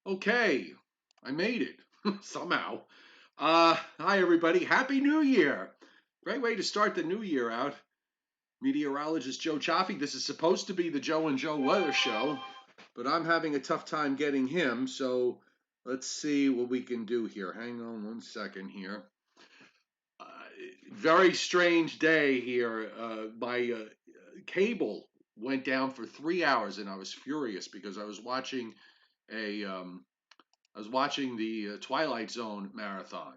Okay, I made it somehow. Hi everybody. Happy New Year. Great way to start the new year out. Meteorologist Joe Chaffee. This is supposed to be the Joe and Joe weather show, but I'm having a tough time getting him. So let's see what we can do here. Hang on one second here. Uh, Very strange day here. My cable went down for 3 hours, and I was furious because a um, I was watching the Twilight Zone marathon,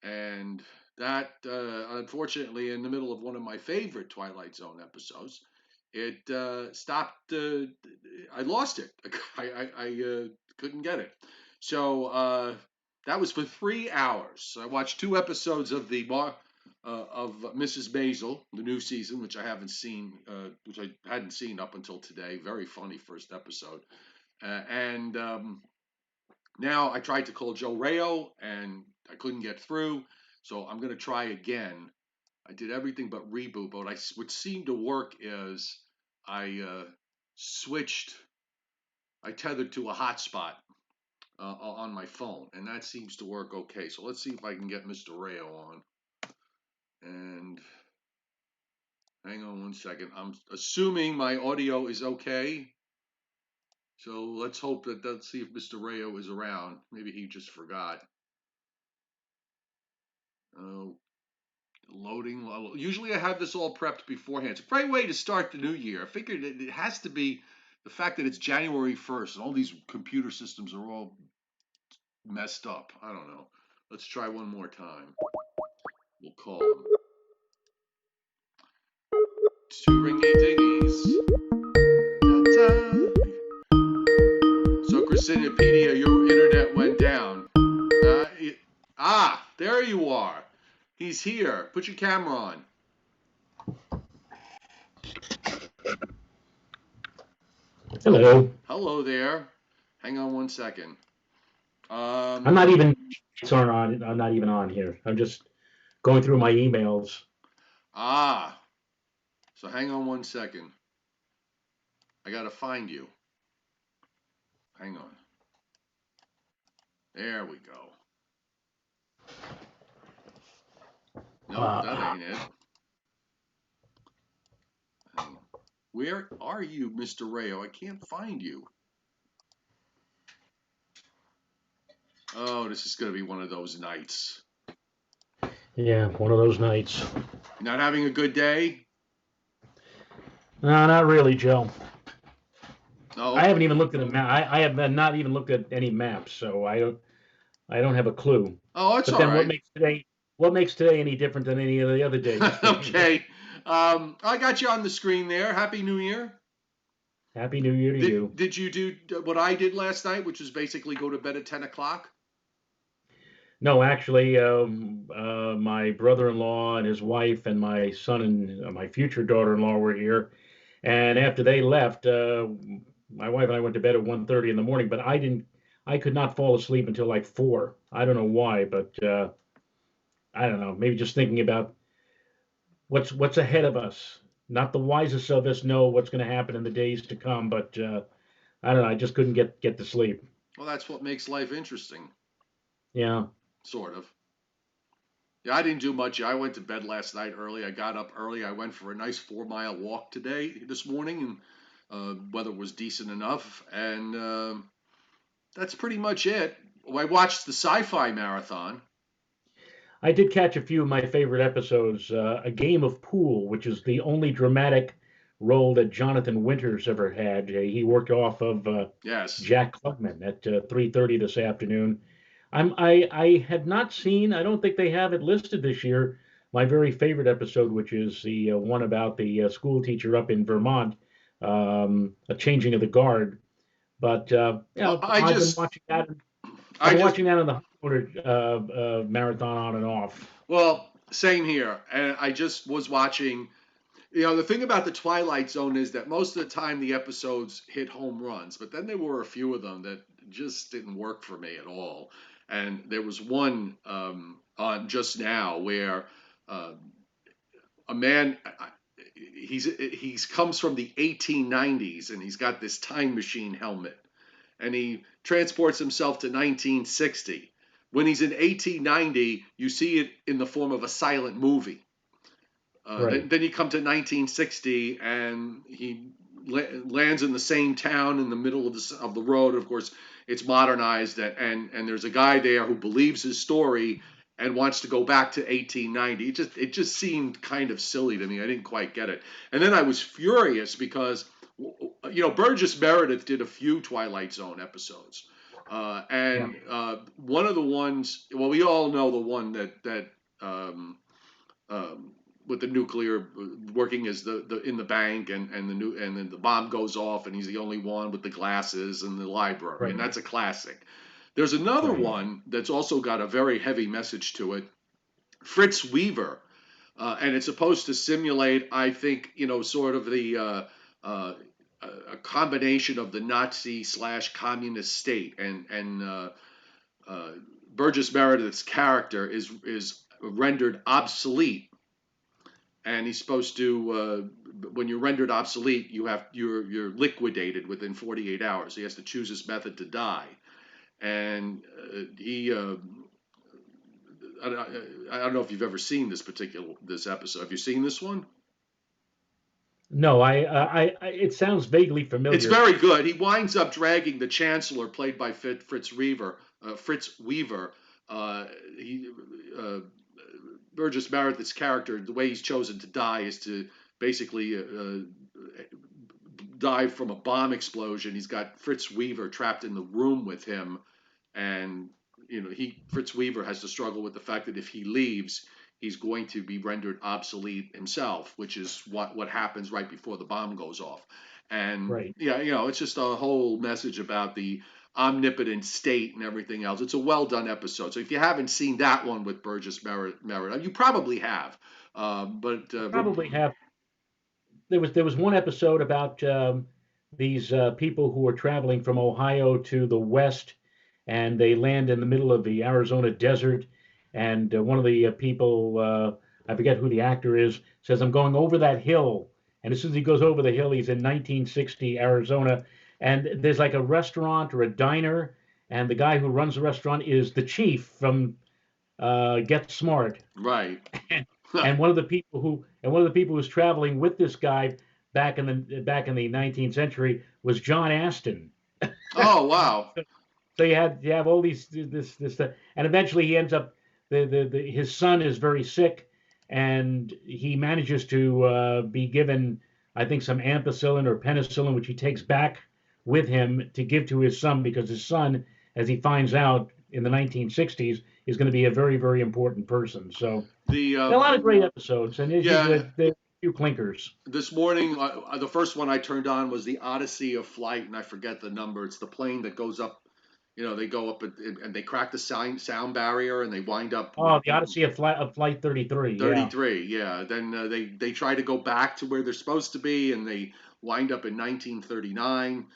and that, unfortunately, in the middle of one of my favorite Twilight Zone episodes, it stopped. I lost it. I couldn't get it. So that was for 3 hours. I watched two episodes of of Mrs. Maisel, the new season, which I hadn't seen up until today. Very funny first episode, and now I tried to call Joe Rayo and I couldn't get through, so I'm going to try again. I did everything but reboot, but what seemed to work is I switched, I tethered to a hotspot on my phone, and that seems to work okay. So let's see if I can get Mr. Rayo on. And hang on one second. I'm assuming my audio is okay. So let's see if Mr. Rayo is around. Maybe he just forgot. Uh, Loading. Usually I have this all prepped beforehand. It's a great way to start the new year. I figured it has to be the fact that it's January 1st and all these computer systems are all messed up. I don't know. Let's try one more time. We'll call them. Two ringy dingies. So, Christinapedia, your internet went down. There you are. He's here. Put your camera on. Hello. Hello there. Hang on one second. I'm not even it's on. I'm not even on here. I'm just going through my emails. Ah, so hang on one second. I gotta find you. Hang on. There we go. Nope, that ain't it. Hang on. Where are you, Mr. Rayo? I can't find you. Oh, this is gonna be one of those nights. Yeah, one of those nights. You're not having a good day? No, not really, Joe. Oh, I haven't okay. even looked at a map. I have not even looked at any maps, so I don't have a clue. Oh, it's But all then right. what makes today any different than any of the other days? Okay. I got you on the screen there. Happy New Year. Happy New Year to Did you. did you do what I did last night, which was basically go to bed at 10 o'clock? No, actually, my brother-in-law and his wife and my son and my future daughter-in-law were here. And after they left, my wife and I went to bed at 1:30 in the morning, but I could not fall asleep until like 4. I don't know why, but I don't know. Maybe just thinking about what's ahead of us. Not the wisest of us know what's going to happen in the days to come, but I don't know. I just couldn't get to sleep. Well, that's what makes life interesting, Yeah. sort of. Yeah, I didn't do much. I went to bed last night early. I got up early. I went for a nice 4 mile walk this morning, and weather was decent enough. And that's pretty much it. I watched the sci-fi marathon. I did catch a few of my favorite episodes. A Game of Pool, which is the only dramatic role that Jonathan Winters ever had. He worked off of Yes. Jack Klugman at 3:30 this afternoon. I had not seen. I don't think they have it listed this year. My very favorite episode, which is the one about the school teacher up in Vermont, a changing of the guard. But Well, I've been watching that. I've I been just, watching that on the marathon on and off. well, same here. And I just was watching. The thing about the Twilight Zone is that most of the time the episodes hit home runs, but then there were a few of them that just didn't work for me at all. And there was one on just now where uh, a man, he's comes from the 1890s and he's got this time machine helmet, and he transports himself to 1960. When he's in 1890, you see it in the form of a silent movie. Right. Then you come to 1960, and he lands in the same town in the middle of the road. Of course, it's modernized, and there's a guy there who believes his story and wants to go back to 1890. It just seemed kind of silly to me. I didn't quite get it. And then I was furious because Burgess Meredith did a few Twilight Zone episodes, Yeah. and one of the ones. Well, we all know the one that um, um, with the nuclear working as the in the bank, and then the bomb goes off, and he's the only one with the glasses in the library, and Right. that's a classic. There's another Right. one that's also got a very heavy message to it. Fritz Weaver, and it's supposed to simulate, I think, sort of the a combination of the Nazi slash communist state, and uh, Burgess Meredith's character is rendered obsolete, and he's supposed to when you're rendered obsolete, you're liquidated within 48 hours. He has to choose his method to die, and he I don't know if you've ever seen this episode. Have you seen this one? No, it sounds vaguely It's familiar. very good. He winds up dragging the Chancellor, played by Fritz Weaver. Fritz Weaver. He Burgess Meredith's character, the way he's chosen to die is to basically die from a bomb explosion. He's got Fritz Weaver trapped in the room with him, and Fritz Weaver has to struggle with the fact that if he leaves, he's going to be rendered obsolete himself, which is what happens right before the bomb goes off. And Right. yeah, it's just a whole message about the omnipotent state and everything else. It's a well done episode. So if you haven't seen that one with Burgess Meredith, you probably have. But Probably have. There was one episode about these people who were traveling from Ohio to the west, and they land in the middle of the Arizona desert. And one of the people, I forget who the actor is, says, "I'm going over that hill." And as soon as he goes over the hill, he's in 1960 Arizona, and there's like a restaurant or a diner, and the guy who runs the restaurant is the chief from Get Smart. right. And one of the people who was traveling with this guy back in the 19th century was John Aston. Oh wow. So you have all these this stuff, and eventually he ends up his son is very sick, and he manages to be given, I think, some ampicillin or penicillin, which he takes back with him to give to his son, because his son, as he finds out in the 1960s, is going to be a very, very important person. So The there are a lot of great episodes, and there's Yeah, usually a few clinkers. this morning, the first one I turned on was the Odyssey of Flight, and I forget the number. It's the plane that goes up. They go up and they crack the sound barrier, and they wind up Oh, the Odyssey of Flight 33. Yeah. 33. Yeah. Then they try to go back to where they're supposed to be, and they wind up in 1939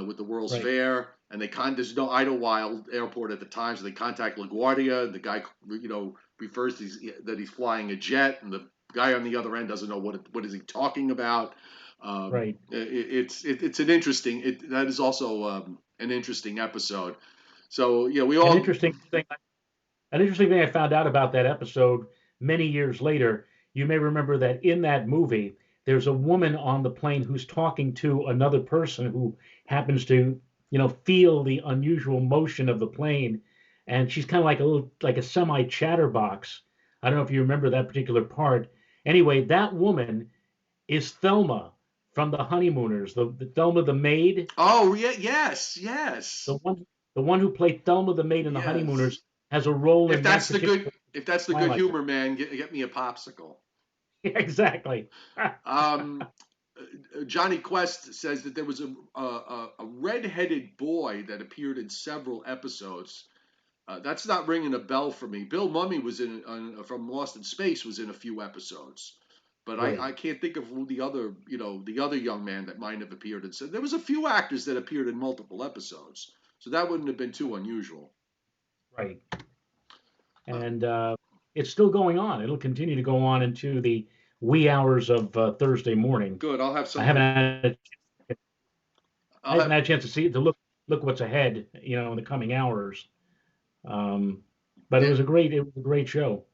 with the World's Right. Fair. And there's no Idlewild Airport at the time, so they contact LaGuardia. The guy refers to that he's flying a jet, and the guy on the other end doesn't know what is he talking about. Right. It's an interesting. That is also an interesting episode. So yeah, we An all interesting thing. An interesting thing I found out about that episode many years later. You may remember that in that movie, there's a woman on the plane who's talking to another person who happens to, feel the unusual motion of the plane, and she's kind of like a semi chatterbox. I don't know if you remember that particular part. Anyway, that woman is Thelma from the Honeymooners, the Thelma the maid, Oh yeah, yes, the yes, one the one who played Thelma the maid in the yes. Honeymooners has a role If in that that's the particular good, if that's the good Twilight. humor, man, get me a popsicle. Exactly. Um, Johnny Quest says that there was a red-headed boy that appeared in several episodes. That's not ringing a bell for me. Bill Mummy was from Lost in Space was in a few episodes, but I Right. can't think of who the other young man that might have appeared in. So there was a few actors that appeared in multiple episodes, so that wouldn't have been too unusual. Right. Uh, And it's still going on. It'll continue to go on into the wee hours of Thursday morning. Good. I haven't had I'll I haven't have had a chance to see it to look. look what's ahead, in the coming hours. Um, but Yeah. it was a great show.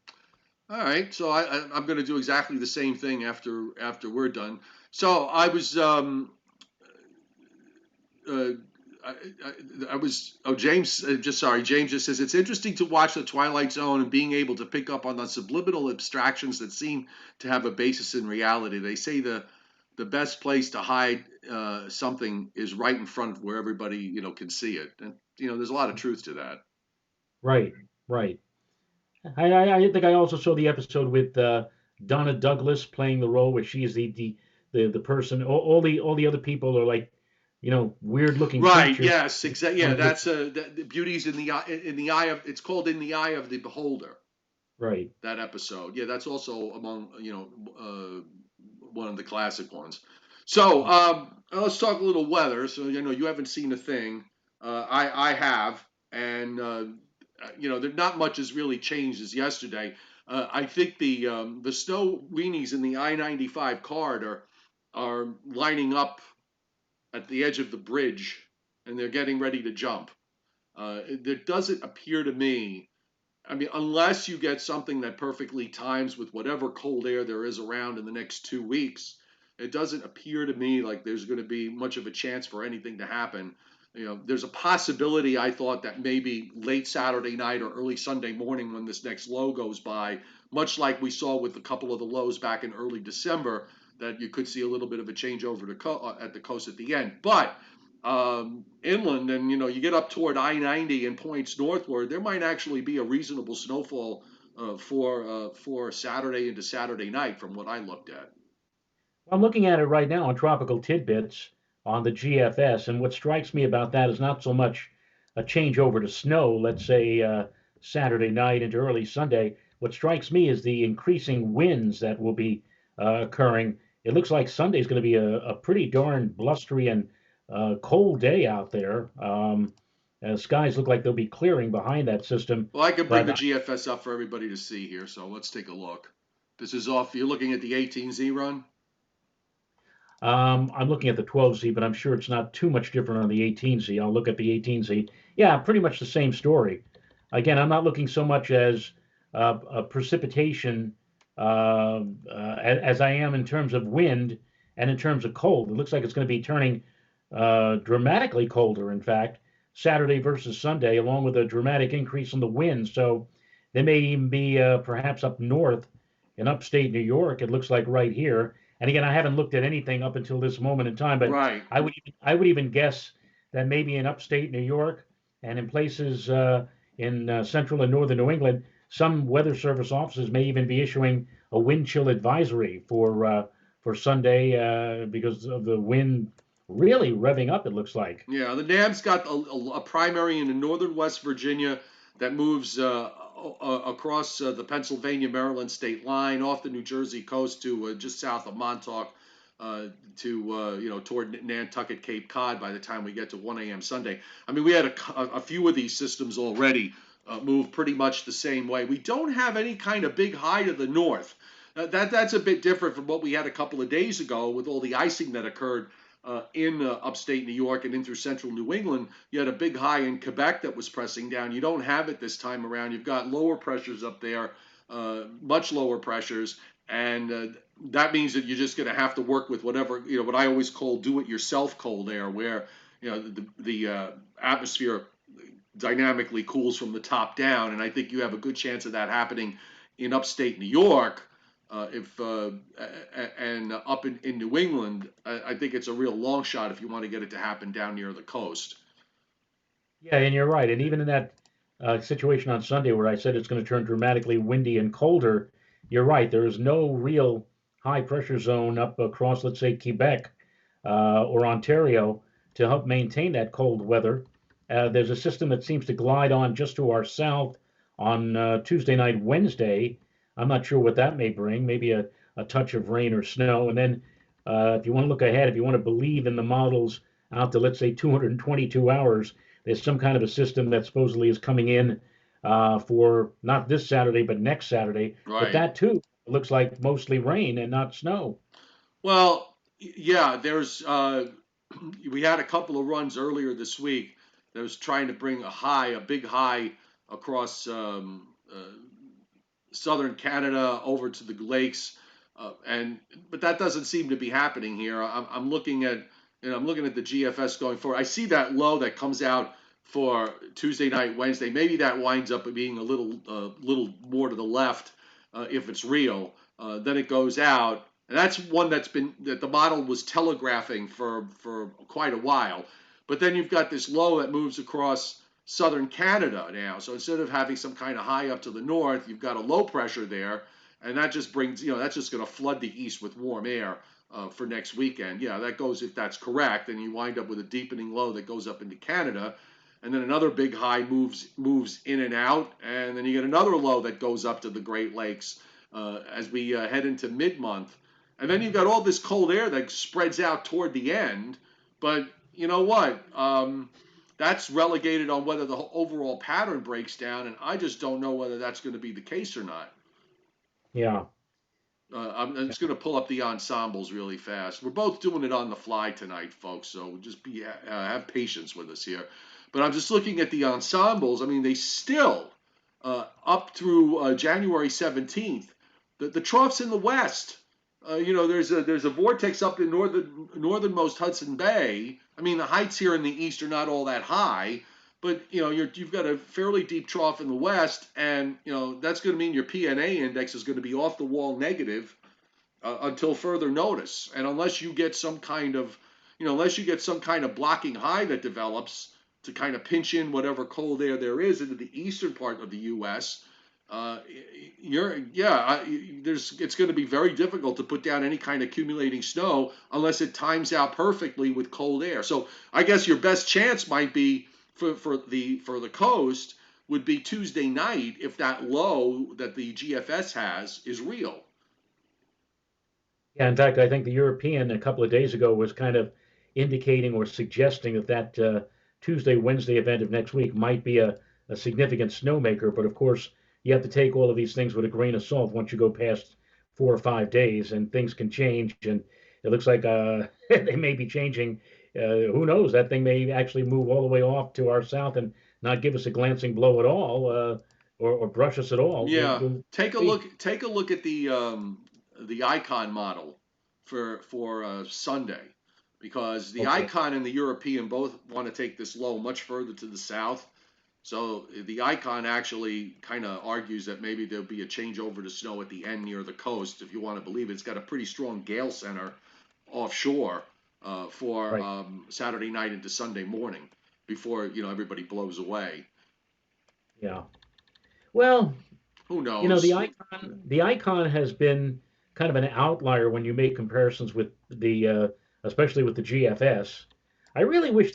All right. So I'm going to do exactly the same thing after we're done. So I was uh, I, I was James just sorry James just says it's interesting to watch the Twilight Zone and being able to pick up on the subliminal abstractions that seem to have a basis in reality. They say the best place to hide something is right in front of where everybody can see it, and there's a lot of truth to that. Right, right. I think I also saw the episode with Donna Douglas playing the role where she is the person. All the other people are like, weird looking Right. creatures. Yes. Exactly. One Yeah. of the That's the beauty's in the eye of. It's called in the eye of the beholder. right. That episode. Yeah, that's also among one of the classic ones. So let's talk a little weather. So you haven't seen a thing. I have, and there not much has really changed as yesterday. I think the snow weenies in the I-95 corridor are lining up at the edge of the bridge, and they're getting ready to jump. There doesn't appear to me, I mean, unless you get something that perfectly times with whatever cold air there is around in the next 2 weeks, it doesn't appear to me like there's going to be much of a chance for anything to happen. There's a possibility, I thought, that maybe late Saturday night or early Sunday morning when this next low goes by, much like we saw with a couple of the lows back in early December, that you could see a little bit of a change over at the coast at the end. But inland, and you get up toward I-90 and points northward, there might actually be a reasonable snowfall for Saturday into Saturday night, from what I looked at. I'm looking at it right now on Tropical Tidbits on the GFS, and what strikes me about that is not so much a change over to snow, let's say Saturday night into early Sunday. What strikes me is the increasing winds that will be occurring. It looks like Sunday is going to be a pretty darn blustery and cold day out there. Skies look like they'll be clearing behind that system, Well, I can bring but the GFS up for everybody to see here, so let's take a look. This is off. You're looking at the 18Z run. I'm looking at the 12Z, but I'm sure it's not too much different on the 18Z. I'll look at the 18Z. Yeah, pretty much the same story. Again, I'm not looking so much as a precipitation as I am in terms of wind and in terms of cold. It looks like it's going to be turning dramatically colder, in fact, Saturday versus Sunday, along with a dramatic increase in the wind. So they may even be perhaps up north in upstate New York. It looks like right here. And again, I haven't looked at anything up until this moment in time, but Right. I would even guess that maybe in upstate New York and in places in central and northern New England, some weather service offices may even be issuing a wind chill advisory for Sunday because of the wind really revving up. It looks like. Yeah, the NAM's got a primary in northern West Virginia that moves across the Pennsylvania Maryland state line off the New Jersey coast to just south of Montauk to toward Nantucket Cape Cod by the time we get to 1 a.m. Sunday. I mean, we had a few of these systems already move pretty much the same way. We don't have any kind of big high to the north. That's a bit different from what we had a couple of days ago with all the icing that occurred in upstate New York and in through central New England. You had a big high in Quebec that was pressing down. You don't have it this time around. You've got lower pressures up there, much lower pressures, and that means that you're just going to have to work with whatever, what I always call do-it-yourself cold air, where the atmosphere dynamically cools from the top down, and I think you have a good chance of that happening in upstate New York. If and up in New England, I think it's a real long shot if you want to get it to happen down near the coast. Yeah, and you're right. And even in that situation on Sunday where I said it's going to turn dramatically windy and colder, you're right. There is no real high pressure zone up across, let's say, Quebec or Ontario to help maintain that cold weather. There's a system that seems to glide on just to our south on Tuesday night, Wednesday. I'm not sure what that may bring, maybe a touch of rain or snow. And then if you want to look ahead, if you want to believe in the models out to, let's say, 222 hours, there's some kind of a system that supposedly is coming in for not this Saturday, but next Saturday. But Right. that too looks like mostly rain and not snow. Well, yeah, there's we had a couple of runs earlier this week that was trying to bring a big high across southern Canada over to the lakes, and but that doesn't seem to be happening here. I'm looking at I'm looking at the GFS going forward. I see that low that comes out for Tuesday night, Wednesday. Maybe that winds up being a little more to the left if it's real. Then it goes out, and that's one that the model was telegraphing for quite a while. But then you've got this low that moves across southern Canada now. So instead of having some kind of high up to the north, you've got a low pressure there, and that just brings, that's just going to flood the east with warm air for next weekend. Yeah, that goes, if that's correct, and you wind up with a deepening low that goes up into Canada, and then another big high moves in and out, and then you get another low that goes up to the Great Lakes as we head into mid-month. And then you've got all this cold air that spreads out toward the end, but you know what? That's relegated on whether the overall pattern breaks down, and I just don't know whether that's going to be the case or not. Yeah. I'm just going to pull up the ensembles really fast. We're both doing it on the fly tonight, folks, so just have patience with us here. But I'm just looking at the ensembles. I mean, they still, up through January 17th, the troughs in the west. There's a vortex up in northernmost Hudson Bay. I mean, the heights here in the east are not all that high, but you've got a fairly deep trough in the west, and that's going to mean your PNA index is going to be off the wall negative until further notice. And unless you get some kind of blocking high that develops to kind of pinch in whatever cold air there is into the eastern part of the U.S., it's going to be very difficult to put down any kind of accumulating snow unless it times out perfectly with cold air. So I guess your best chance might be for the coast would be Tuesday night if that low that the GFS has is real. Yeah, in fact, I think the European a couple of days ago was kind of indicating or suggesting that Tuesday, Wednesday event of next week might be a significant snowmaker. But of course, you have to take all of these things with a grain of salt once you go past 4 or 5 days, and things can change. And it looks like they may be changing. Who knows? That thing may actually move all the way off to our south and not give us a glancing blow at all, or brush us at all. Yeah, We'll take a see. look. Take a look at the icon model for Sunday, because the Okay. icon and the European both want to take this low much further to the south. So the icon actually kind of argues that maybe there'll be a change over to snow at the end near the coast. If you want to believe it, it's got a pretty strong gale center offshore for Right. Saturday night into Sunday morning before everybody blows away. Yeah. Well, Who the knows? icon has been kind of an outlier when you make comparisons with especially with the GFS. I really wish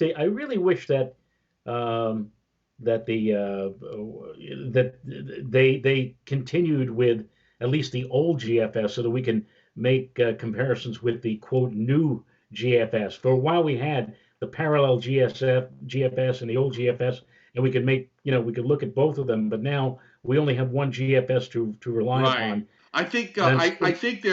that um, that the that they continued with at least the old GFS so that we can make comparisons with the quote new GFS. For a while, we had the parallel GFS and the old GFS, and we could look at both of them. But now we only have one GFS to rely Right. upon. I think And I think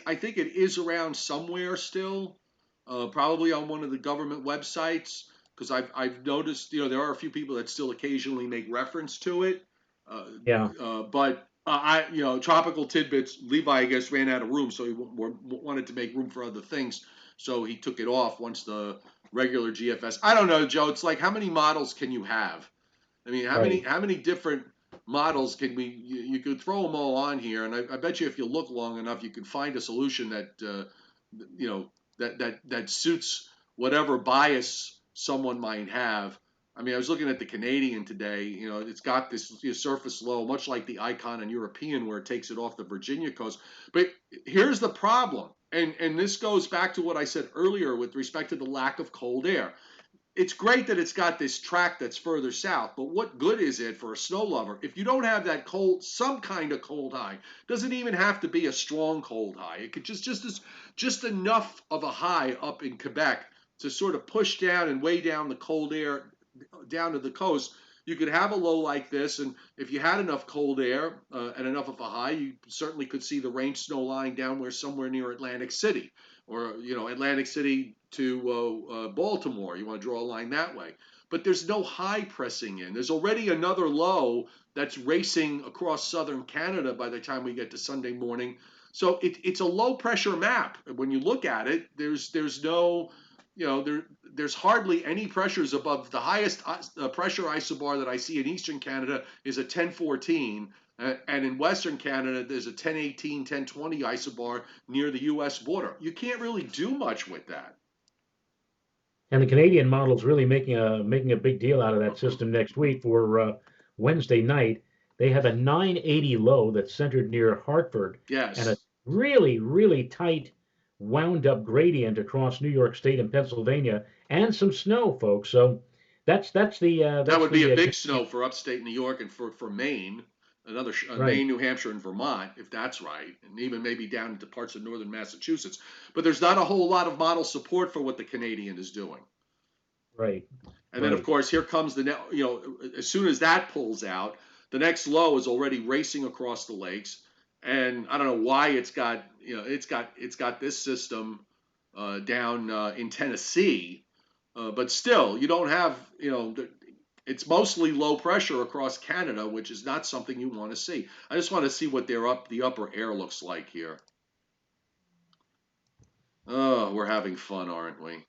I think it is around somewhere still, probably on one of the government websites, because I've noticed there are a few people that still occasionally make reference to it, uh, yeah, but I tropical tidbits. Levi I guess ran out of room, so he wanted to make room for other things, so he took it off once the regular GFS. I don't know, Joe. It's like how many models can you have? I mean, right. how many different models can we? You could throw them all on here, and I bet you if you look long enough, you could find a solution that that suits whatever bias someone might have. I mean, I was looking at the Canadian today. It's got this surface low, much like the Icon and European, where it takes it off the Virginia coast. But here's the problem, and this goes back to what I said earlier with respect to the lack of cold air. It's great that it's got this track that's further south, but what good is it for a snow lover if you don't have that cold, some kind of cold high? Doesn't even have to be a strong cold high. It could just enough of a high up in Quebec to sort of push down and weigh down the cold air down to the coast. You could have a low like this, and if you had enough cold air and enough of a high, you certainly could see the range snow line down somewhere near Atlantic City, or Atlantic City to Baltimore. You want to draw a line that way. But there's no high pressing in. There's already another low that's racing across southern Canada by the time we get to Sunday morning. So it's a low pressure map. When you look at it, there's no, there's hardly any pressures above the highest pressure isobar that I see in eastern Canada is a 1014. And in Western Canada, there's a 1018, 1020 isobar near the U.S. border. You can't really do much with that. And the Canadian model is really making a big deal out of that system next week for Wednesday night. They have a 980 low that's centered near Hartford and a Yes. really tight wound up gradient across New York State and Pennsylvania and some snow, folks. So That that's would be a the big snow for upstate New York and for Maine, right. Maine, New Hampshire, and Vermont, if that's right, and even maybe down into parts of northern Massachusetts. But there's not a whole lot of model support for what the Canadian is doing. Right, And then, of right. course, here comes as soon as that pulls out, the next low is already racing across the lakes. And I don't know why it's got this system down in Tennessee, but still, you don't have, it's mostly low pressure across Canada, which is not something you want to see. I just want to see what the upper air looks like here. Oh, we're having fun, aren't we?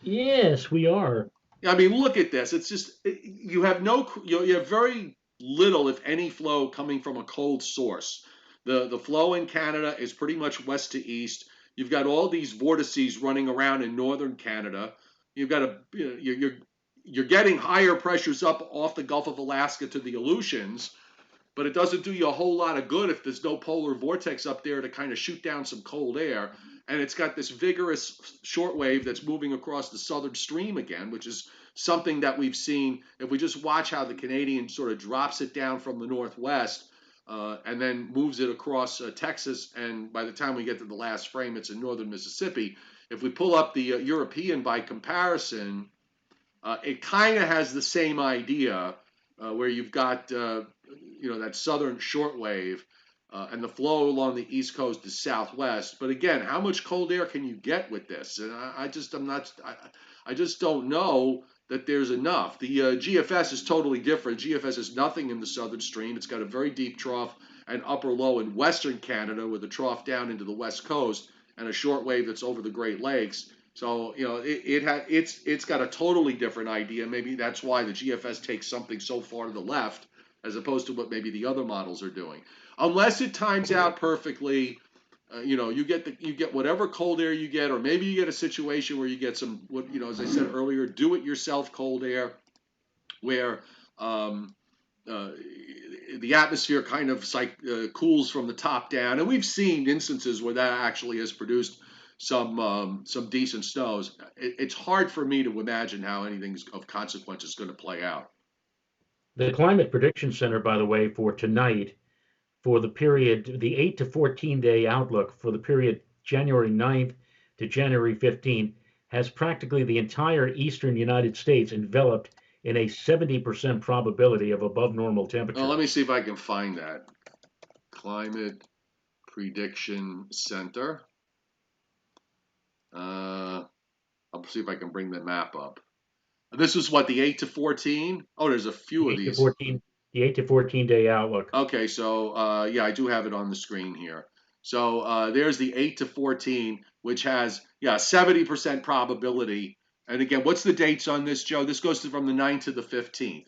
Yes, we are. I mean, look at this. It's just you have you have very little, if any, flow coming from a cold source. The flow in Canada is pretty much west to east. You've got all these vortices running around in northern Canada. You've got you're getting higher pressures up off the Gulf of Alaska to the Aleutians, but it doesn't do you a whole lot of good if there's no polar vortex up there to kind of shoot down some cold air. And it's got this vigorous shortwave that's moving across the southern stream again, which is something that we've seen. If we just watch how the Canadian sort of drops it down from the northwest and then moves it across Texas, and by the time we get to the last frame, it's in northern Mississippi. If we pull up the European by comparison, it kind of has the same idea where you've got that southern shortwave and the flow along the east coast is southwest. But again, how much cold air can you get with this? And I just don't know that there's enough. The GFS is totally different. GFS has nothing in the southern stream. It's got a very deep trough and upper low in western Canada with a trough down into the west coast and a shortwave that's over the Great Lakes. So it's got a totally different idea. Maybe that's why the GFS takes something so far to the left as opposed to what maybe the other models are doing. Unless it times out perfectly, you get whatever cold air you get, or maybe you get a situation where you get some as I said earlier, do-it-yourself cold air, where uh, the atmosphere kind of cools from the top down, and we've seen instances where that actually has produced some decent snows. It's hard for me to imagine how anything of consequence is going to play out. The Climate Prediction Center, by the way, for tonight, for the period, the 8 to 14 day outlook for the period January 9th to January 15th, has practically the entire eastern United States enveloped in a 70% probability of above normal Well, let me temperatures. see if I can find that. Climate Prediction Center. I'll see if I can bring the map up. This is what, the 8 to 14? Oh, there's a few The of 8 to these. 14, the 8 to 14 day outlook. Okay, so yeah, I do have it on the screen here. So there's the 8 to 14, which has, yeah, 70% probability. And again, what's the dates on this, Joe? This goes from the 9th to the 15th.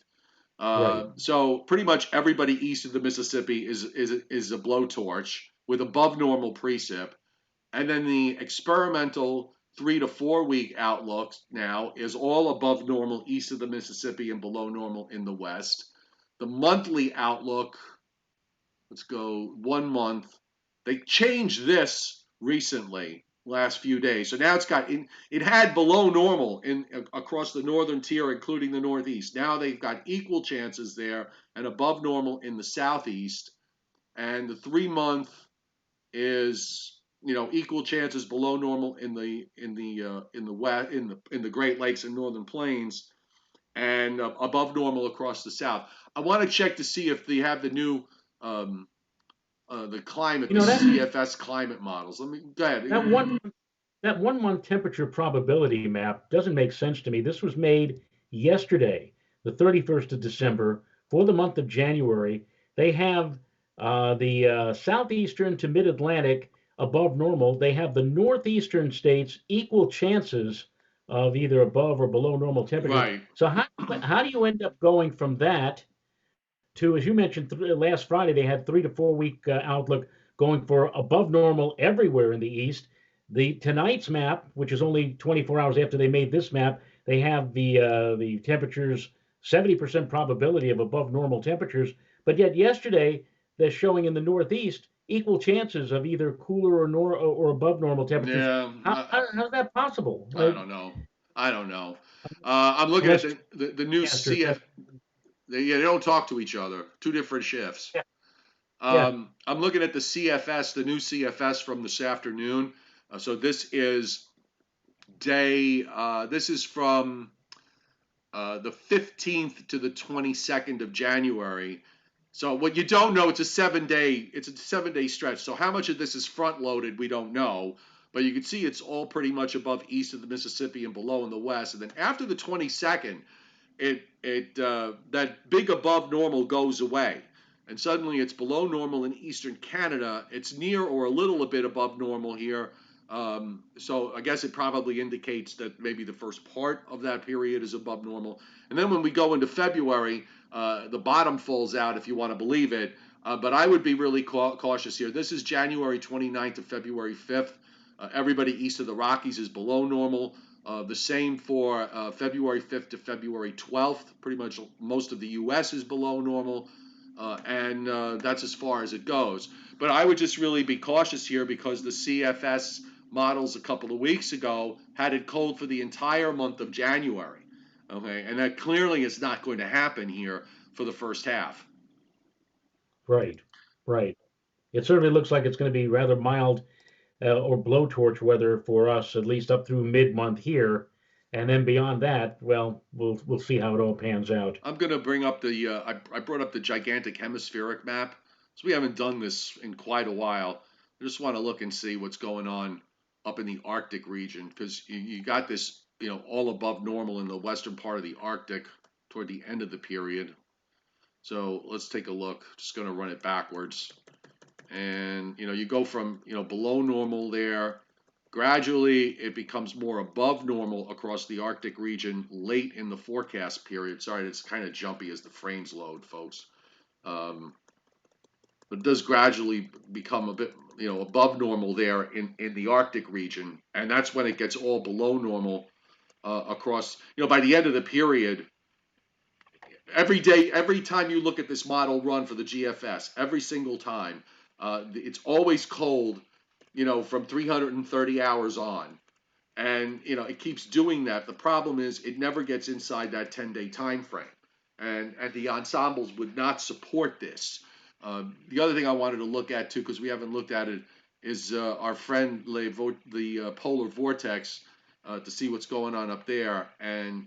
Right. So pretty much everybody east of the Mississippi is a blowtorch with above normal precip. And then the experimental 3 to 4 week outlook now is all above normal east of the Mississippi and below normal in the west. The monthly outlook, let's go 1 month. They changed this recently, last few days. So now it had below normal in across the northern tier, including the northeast. Now they've got equal chances there and above normal in the southeast. And the 3 month is equal chances below normal in the Great Lakes and Northern Plains, and above normal across the South. I want to check to see if they have the new the You know, CFS climate models. Let me go that one ahead. that 1 month temperature probability map doesn't make sense to me. This was made yesterday, the 31st of December, for the month of January. They have the southeastern to mid Atlantic above normal. They have the northeastern states equal chances of either above or below normal temperatures. Right. So, how do you end up going from that to, as you mentioned, last Friday, they had 3 to 4 week outlook going for above normal everywhere in the East. The tonight's map, which is only 24 hours after they made this map, they have the temperatures 70% probability of above normal temperatures. But yet yesterday they're showing in the Northeast equal chances of either cooler or above normal temperatures. Yeah. How's that possible? I don't know. I don't know. I'm looking at Unless the new forecasters CF. have, Yeah, they don't talk to each other. Two different shifts. yeah, yeah, I'm looking at the CFS, the new CFS from this afternoon. So this is day. This is from the 15th to the 22nd of January. So what you don't know, it's a 7 day stretch. So how much of this is front loaded, we don't know. But you can see it's all pretty much above east of the Mississippi and below in the west. And then after the 22nd, that big above normal goes away, and suddenly it's below normal in eastern Canada. It's near or a little a bit above normal here. So I guess it probably indicates that maybe the first part of that period is above normal. And then when we go into February, the bottom falls out, if you want to believe it. But I would be really cautious here. This is January 29th to February 5th. Everybody east of the Rockies is below normal. The same for February 5th to February 12th. Pretty much most of the U.S. is below normal, and that's as far as it goes. But I would just really be cautious here because the CFS models a couple of weeks ago had it cold for the entire month of January. Okay, and that clearly is not going to happen here for the first half. right, right. It certainly looks like it's going to be rather mild or blowtorch weather for us, at least up through mid-month here, and then beyond that, well, we'll see how it all pans out. I'm going to bring up I brought up the gigantic hemispheric map. So we haven't done this in quite a while. I just want to look and see what's going on up in the Arctic region because you got this, all above normal in the western part of the Arctic toward the end of the period. So let's take a look. Just going to run it backwards. And, you go from, below normal there. Gradually, it becomes more above normal across the Arctic region late in the forecast period. Sorry, it's kind of jumpy as the frames load, folks. Um, but it does gradually become a bit, above normal there in the Arctic region. And that's when it gets all below normal across, by the end of the period, every day, every time you look at this model run for the GFS, every single time, it's always cold, from 330 hours on. And, it keeps doing that. The problem is it never gets inside that 10-day time frame. And the ensembles would not support this. The other thing I wanted to look at, too, because we haven't looked at it, is our friend, the polar vortex, to see what's going on up there. And,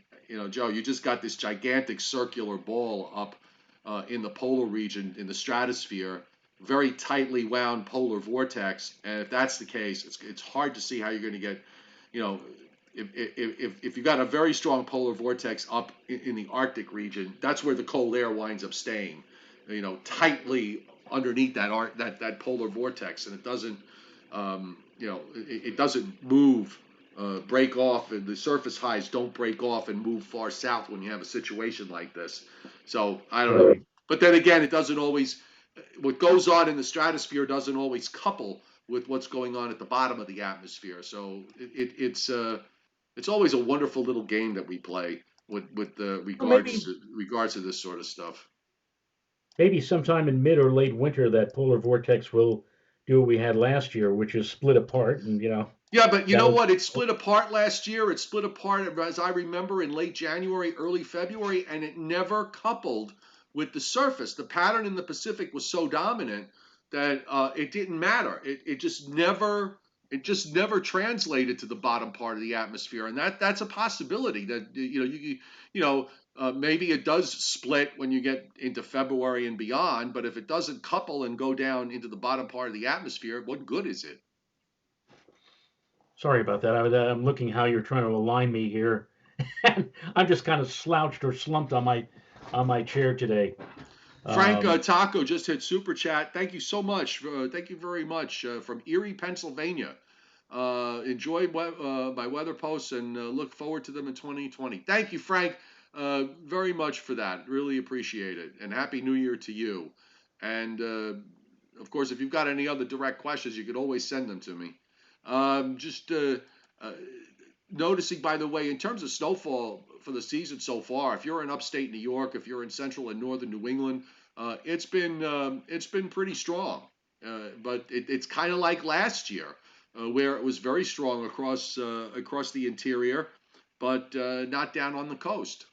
Joe, you just got this gigantic circular ball up in the polar region, in the stratosphere, very tightly wound polar vortex. And if that's the case, it's hard to see how you're going to get, you know, if you've got a very strong polar vortex up in the Arctic region, that's where the cold air winds up staying, tightly underneath that polar vortex, and it doesn't, it doesn't move, break off, and the surface highs don't break off and move far south when you have a situation like this. So I don't know, Right. but then again, it doesn't always. What goes on in the stratosphere doesn't always couple with what's going on at the bottom of the atmosphere. So it's always a wonderful little game that we play with the Well, regards to this sort of stuff. maybe sometime in mid or late winter that polar vortex will do what we had last year, which is split apart, and Yeah, but you know that'll. what? It split apart last year. It split apart, as I remember, in late January, early February, and it never coupled with the surface. The pattern in the Pacific was so dominant that it didn't matter. It just never translated to the bottom part of the atmosphere, and that's a possibility. That maybe it does split when you get into February and beyond. But if it doesn't couple and go down into the bottom part of the atmosphere, what good is it? Sorry about that. I'm looking how you're trying to align me here. And I'm just kind of slouched or slumped on my chair today. Frank Um, Taco just hit super chat. Thank you so much. Thank you very much from Erie, Pennsylvania. Enjoy my weather posts and look forward to them in 2020. Thank you, Frank, very much for that. Really appreciate it. And Happy New Year to you. And of course, if you've got any other direct questions, you could always send them to me. Just uh, noticing, by the way, in terms of snowfall for the season so far, if you're in upstate New York, if you're in central and northern New England, it's been pretty strong. But it's kind of like last year, where it was very strong across the interior, but not down on the coast.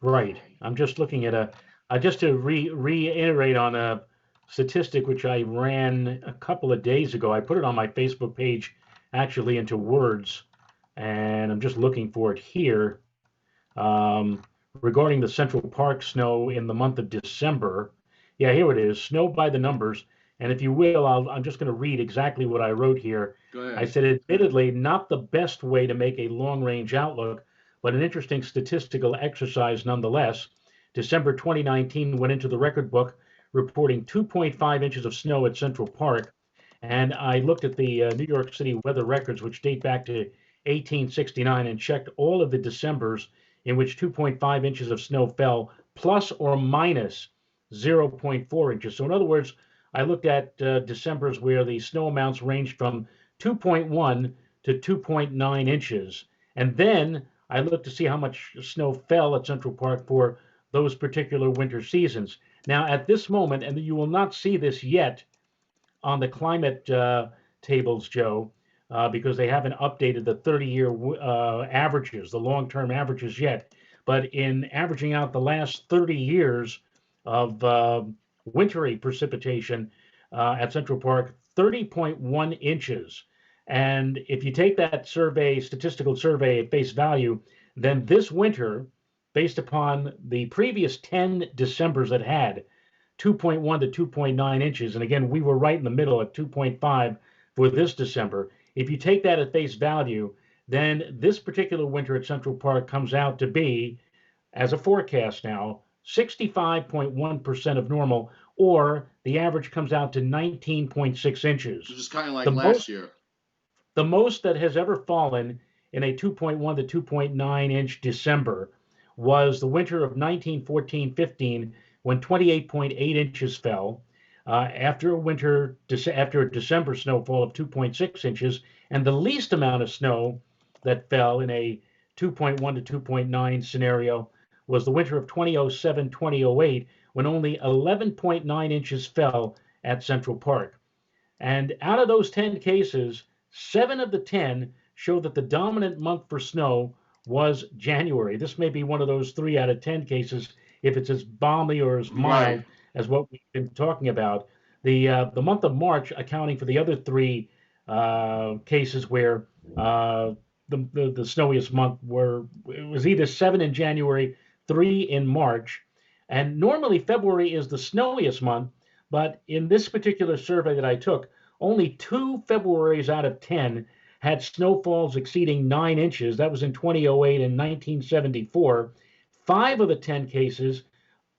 right. I'm just looking at just to reiterate on a statistic which I ran a couple of days ago. I put it on my Facebook page actually into words, and I'm just looking for it here. Um, Regarding the Central Park snow in the month of December. Yeah, here it is, snow by the numbers. And if you will, I'm just going to read exactly what I wrote here. Go I ahead. said, admittedly, not the best way to make a long range outlook, but an interesting statistical exercise nonetheless. December 2019 went into the record book reporting 2.5 inches of snow at Central Park. And I looked at the New York City weather records, which date back to 1869, and checked all of the Decembers in which 2.5 inches of snow fell, plus or minus zero 0.4 inches. So, in other words, I looked at Decembers where the snow amounts ranged from 2.1 to 2.9 inches. And then I looked to see how much snow fell at Central Park for those particular winter seasons. Now, at this moment, and you will not see this yet on the climate tables, Joe, because they haven't updated the 30-year averages, the long-term averages yet. But in averaging out the last 30 years of wintry precipitation at Central Park, 30.1 inches. And if you take that survey, statistical survey at face value, then this winter, based upon the previous 10 Decembers that had 2.1 to 2.9 inches. And again, we were right in the middle at 2.5 for this December. If you take that at face value, then this particular winter at Central Park comes out to be, as a forecast now, 65.1% of normal, or the average comes out to 19.6 So inches. just kind of like The last most, year. the most that has ever fallen in a 2.1 to 2.9 inch December was the winter of 1914-15 when 28.8 inches fell after after a December snowfall of 2.6 inches, and the least amount of snow that fell in a 2.1 to 2.9 scenario was the winter of 2007-2008 when only 11.9 inches fell at Central Park. And out of those 10 cases, 7 of the 10 show that the dominant month for snow was January. This may be one of those 3 out of 10 cases if it's as balmy or as Right. mild as what we've been talking about. The month of March accounting for the other 3 cases where the snowiest month were it was either 7 in January, 3 in March, and normally February is the snowiest month. But in this particular survey that I took, only 2 Februarys out of 10 had snowfalls exceeding 9 inches. That was in 2008 and 1974. 5 of the 10 cases,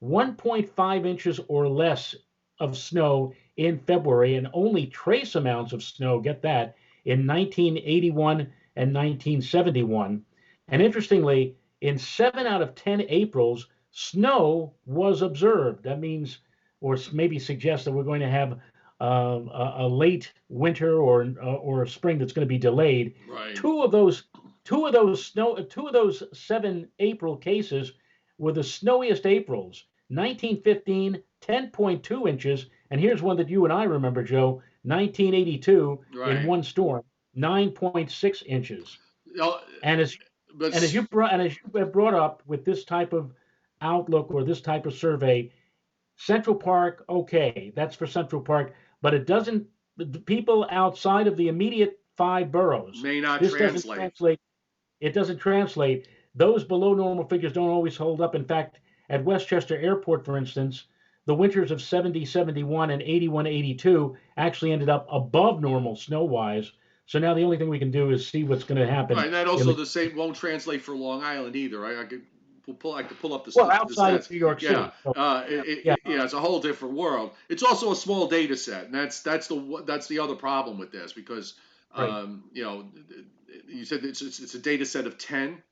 1.5 inches or less of snow in February, and only trace amounts of snow, get that, in 1981 and 1971. And interestingly, in 7 out of 10 Aprils, snow was observed. That means, or maybe suggests that we're going to have a late winter or a spring that's going to be delayed. Right. Two of those, two of those 7 April cases were the snowiest Aprils. 1915, 10.2 inches, and here's one that you and I remember, Joe. 1982, in Right. one storm, 9.6 inches. No, And as but and as you brought and as you have brought up with this type of outlook or this type of survey, Central Park, okay, that's for Central Park, but it doesn't. The people outside of the immediate 5 boroughs, may not this doesn't translate. translate. It doesn't translate. Those below normal figures don't always hold up. In fact, at Westchester Airport, for instance, the winters of 70, 71, and 81, 82 actually ended up above normal snow wise. So now the only thing we can do is see what's going to Right, happen and that in also the the same won't translate for Long Island either. I could pull up well the outside of stats. New York Yeah, City. So yeah, yeah, it's a whole different world. It's also a small data set, and that's the other problem with this because right. you know you said it's a data set of 10.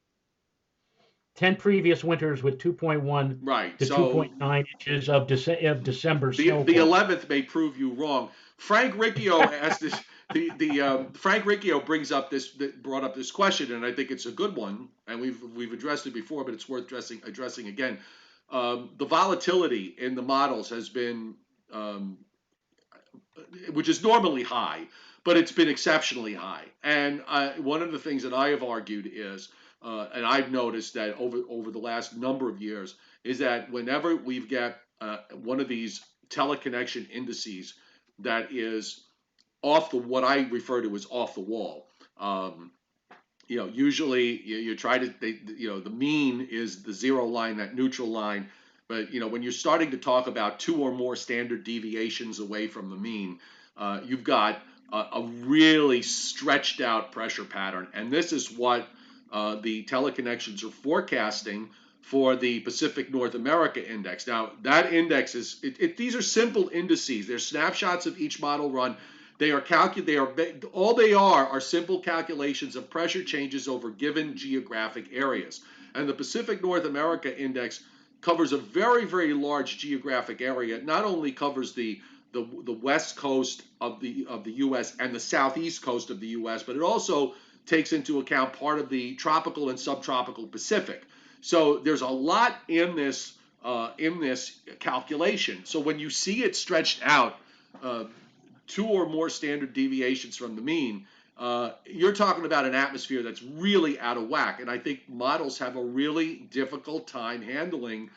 10 previous winters with 2.1 Right. to So 2.9 inches of December the snowfall. 11th may prove you wrong. Frank Riccio asked this. The Frank Riccio brought up this question, and I think it's a good one, and we've addressed it before, but it's worth addressing again. The volatility in the models has been, which is normally high, but it's been exceptionally high. And one of the things that I have argued is, and I've noticed that over the last number of years, is that whenever we've got one of these teleconnection indices that is off the what I refer to as off the wall. Usually you try to, the mean is the zero line, that neutral line. But when you're starting to talk about two or more standard deviations away from the mean, you've got a really stretched out pressure pattern, and this is what the teleconnections are forecasting for the Pacific North America index. Now that index these are simple indices. They're snapshots of each model run. They are all they are simple calculations of pressure changes over given geographic areas. And the Pacific North America Index covers a very, very large geographic area. It not only covers the west coast of the U.S. and the southeast coast of the U.S., but it also takes into account part of the tropical and subtropical Pacific. So there's a lot in this calculation. So when you see it stretched out, two or more standard deviations from the mean, you're talking about an atmosphere that's really out of whack. And I think models have a really difficult time handling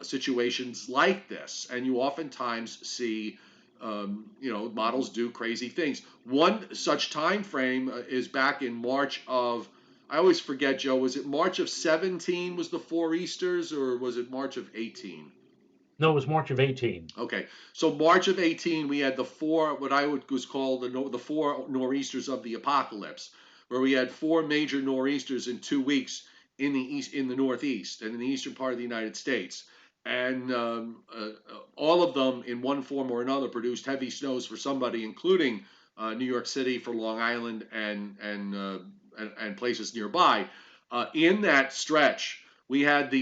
situations like this. And you oftentimes see, models do crazy things. One such time frame is back in March of, I always forget, Joe, was it March of 17 was the four Easters, or was it March of 18? No, it was March of 18. Okay, so March of 18, we had the four, what I would was called the four nor'easters of the apocalypse, where we had four major nor'easters in 2 weeks in the Northeast and in the eastern part of the United States, and all of them in one form or another produced heavy snows for somebody, including New York City, for Long Island, and places nearby. In that stretch, we had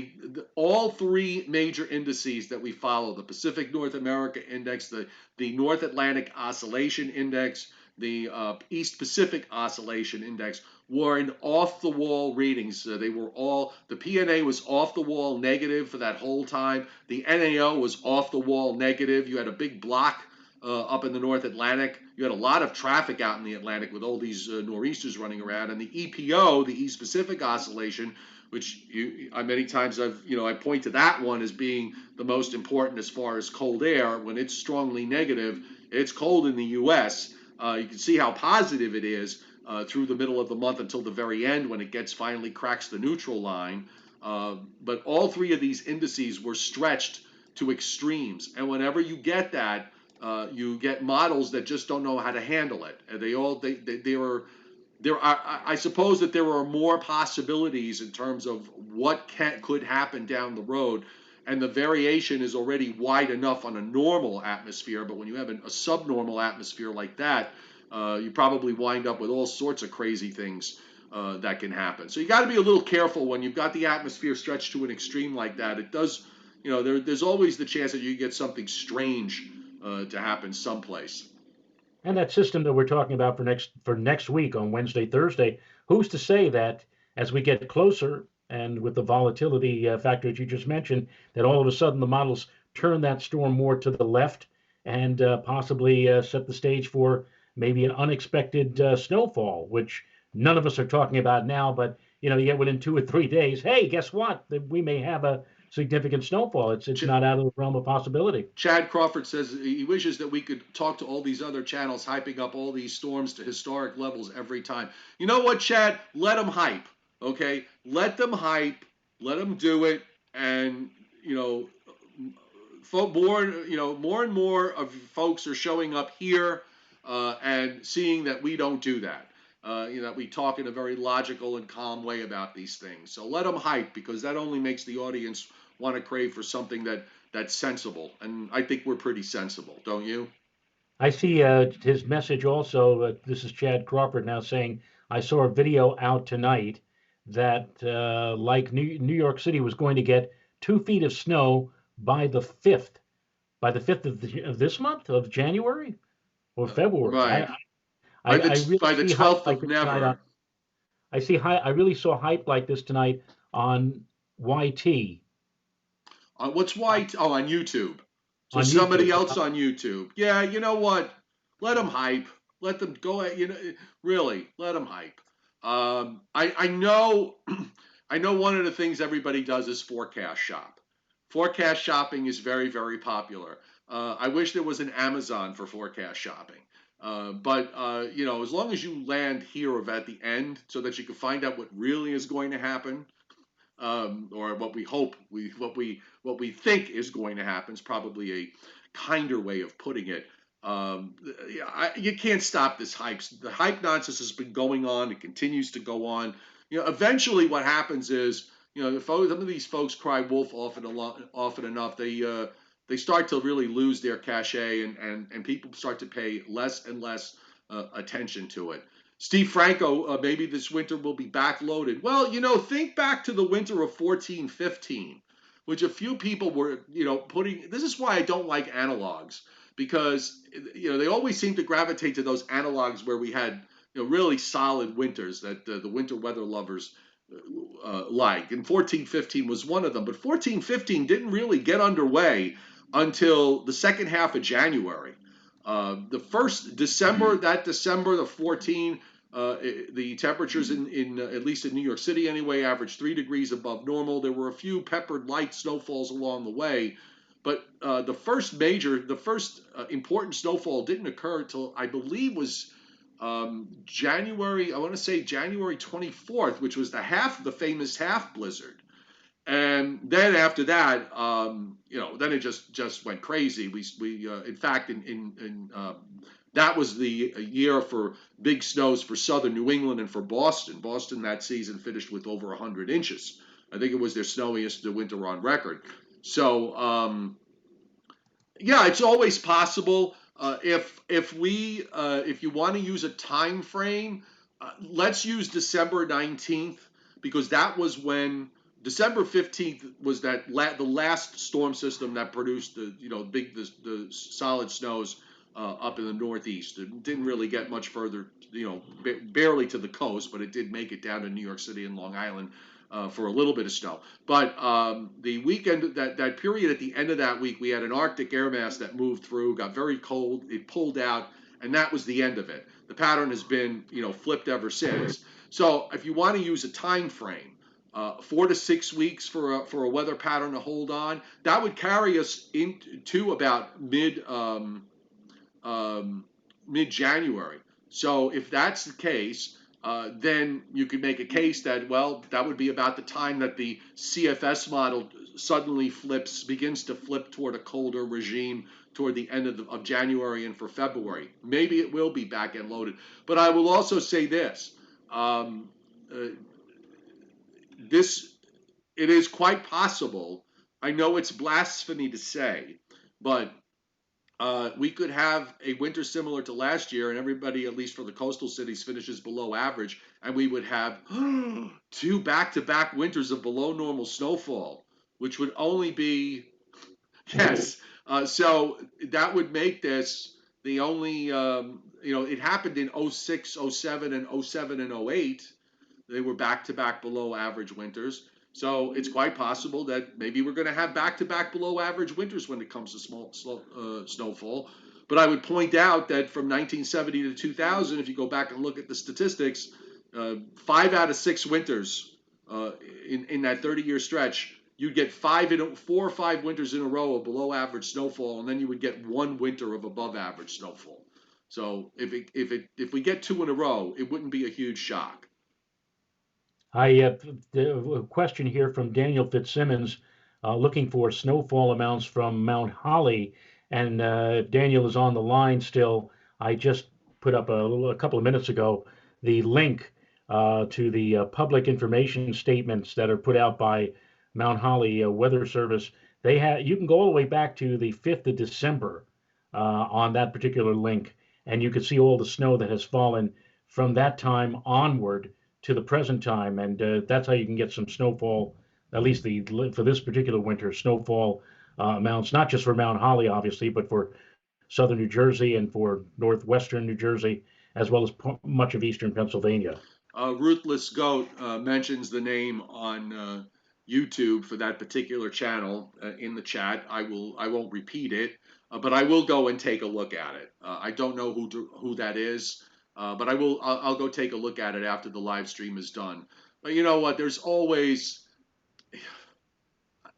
all three major indices that we follow: the Pacific North America Index, the North Atlantic Oscillation Index, the East Pacific Oscillation Index, were in off the wall readings. They were all, the PNA was off the wall negative for that whole time. The NAO was off the wall negative. You had a big block up in the North Atlantic. You had a lot of traffic out in the Atlantic with all these nor'easters running around. And the EPO, the East Pacific Oscillation, which many times I point to that one as being the most important as far as cold air. When it's strongly negative, it's cold in the U.S. You can see how positive it is through the middle of the month until the very end when it finally cracks the neutral line. But all three of these indices were stretched to extremes, and whenever you get that, you get models that just don't know how to handle it. And they were there are, I suppose that there are more possibilities in terms of what could happen down the road, and the variation is already wide enough on a normal atmosphere. But when you have a subnormal atmosphere like that, you probably wind up with all sorts of crazy things that can happen. So you got to be a little careful when you've got the atmosphere stretched to an extreme like that. It does, there's always the chance that you get something strange to happen someplace. And that system that we're talking about for next week on Wednesday, Thursday, who's to say that as we get closer and with the volatility factor that you just mentioned, that all of a sudden the models turn that storm more to the left and possibly set the stage for maybe an unexpected snowfall, which none of us are talking about now. But you get within 2 or 3 days, hey, guess what? We may have a significant snowfall. It's not out of the realm of possibility. Chad Crawford says he wishes that we could talk to all these other channels hyping up all these storms to historic levels every time. You know what, Chad? Let them hype, okay? Let them hype. Let them do it. And, more and more of folks are showing up here and seeing that we don't do that. That we talk in a very logical and calm way about these things. So let them hype, because that only makes the audience want to crave for something that's sensible. And I think we're pretty sensible, don't you? I see his message also. This is Chad Crawford now saying, I saw a video out tonight that like New York City was going to get 2 feet of snow by the 5th, of this month of January or February. Right. I really By the see hype 12th like of this tonight on. never. I really saw hype like this tonight on YT What's white? Oh, on YouTube. So on somebody YouTube. else on YouTube. Yeah, you know what? Let them hype. Let them go. Really, let them hype. I know, I know. One of the things everybody does is forecast shop. Forecast shopping is very, very popular. I wish there was an Amazon for forecast shopping. But as long as you land here or at the end, so that you can find out what really is going to happen, or what we hope what we think is going to happen is probably a kinder way of putting it. You can't stop this hype. The hype nonsense has been going on. It continues to go on. Eventually, what happens is, some of these folks cry wolf often enough. They start to really lose their cachet, and people start to pay less and less attention to it. Steve Franco, maybe this winter will be backloaded. Well, think back to the winter of 14-15, which a few people were, putting. This is why I don't like analogs, because, they always seem to gravitate to those analogs where we had, really solid winters that the winter weather lovers like. And 14-15 was one of them. But 14-15 didn't really get underway until the second half of January. The first December, that December, the 14, the temperatures in at least in New York City anyway, averaged 3 degrees above normal. There were a few peppered light snowfalls along the way, but the first important snowfall didn't occur until, I believe, was January. I want to say January 24th, which was the famous half blizzard. And then after that, then it just went crazy. In fact, that was the year for big snows for southern New England and for Boston. Boston that season finished with over 100 inches. I think it was their snowiest winter on record. So, yeah, it's always possible. If you want to use a time frame, let's use December 19th, because that was when December 15th was the last storm system that produced the solid snows up in the Northeast. It didn't really get much further, barely to the coast, but it did make it down to New York City and Long Island for a little bit of snow. But the weekend, that period at the end of that week, we had an Arctic air mass that moved through, got very cold, it pulled out, and that was the end of it. The pattern has been, flipped ever since. So if you want to use a time frame, 4 to 6 weeks for a weather pattern to hold on, that would carry us into about mid January. So if that's the case, then you could make a case that, well, that would be about the time that the CFS model suddenly begins to flip toward a colder regime toward the end of January and for February. Maybe it will be back end loaded. But I will also say this. This It is quite possible. I know it's blasphemy to say, but we could have a winter similar to last year, and everybody, at least for the coastal cities, finishes below average, and we would have 2 back-to-back winters of below normal snowfall, which would only be, yes. So that would make this the only, it happened in 06, 07, and 07 and 08. They were back-to-back below average winters. So it's quite possible that maybe we're going to have back-to-back below average winters when it comes to snowfall. But I would point out that from 1970 to 2000, if you go back and look at the statistics, 5 out of 6 winters in that 30-year stretch, you'd get 4 or 5 winters in a row of below average snowfall, and then you would get 1 winter of above average snowfall. So if we get 2 in a row, it wouldn't be a huge shock. I the question here from Daniel Fitzsimmons. looking for snowfall amounts from Mount Holly. And if Daniel is on the line still, I just put up a couple of minutes ago the link to the public information statements that are put out by Mount Holly Weather Service. They have you can go all the way back to the 5th of December on that particular link, and you can see all the snow that has fallen from that time onward to the present time, and that's how you can get some snowfall, at least for this particular winter, snowfall amounts, not just for Mount Holly, obviously, but for southern New Jersey and for northwestern New Jersey, as well as much of eastern Pennsylvania. Ruthless Goat mentions the name on YouTube for that particular channel in the chat. I won't repeat it, but I will go and take a look at it. I don't know who that is, but I'll go take a look at it after the live stream is done. But you know what? There's always,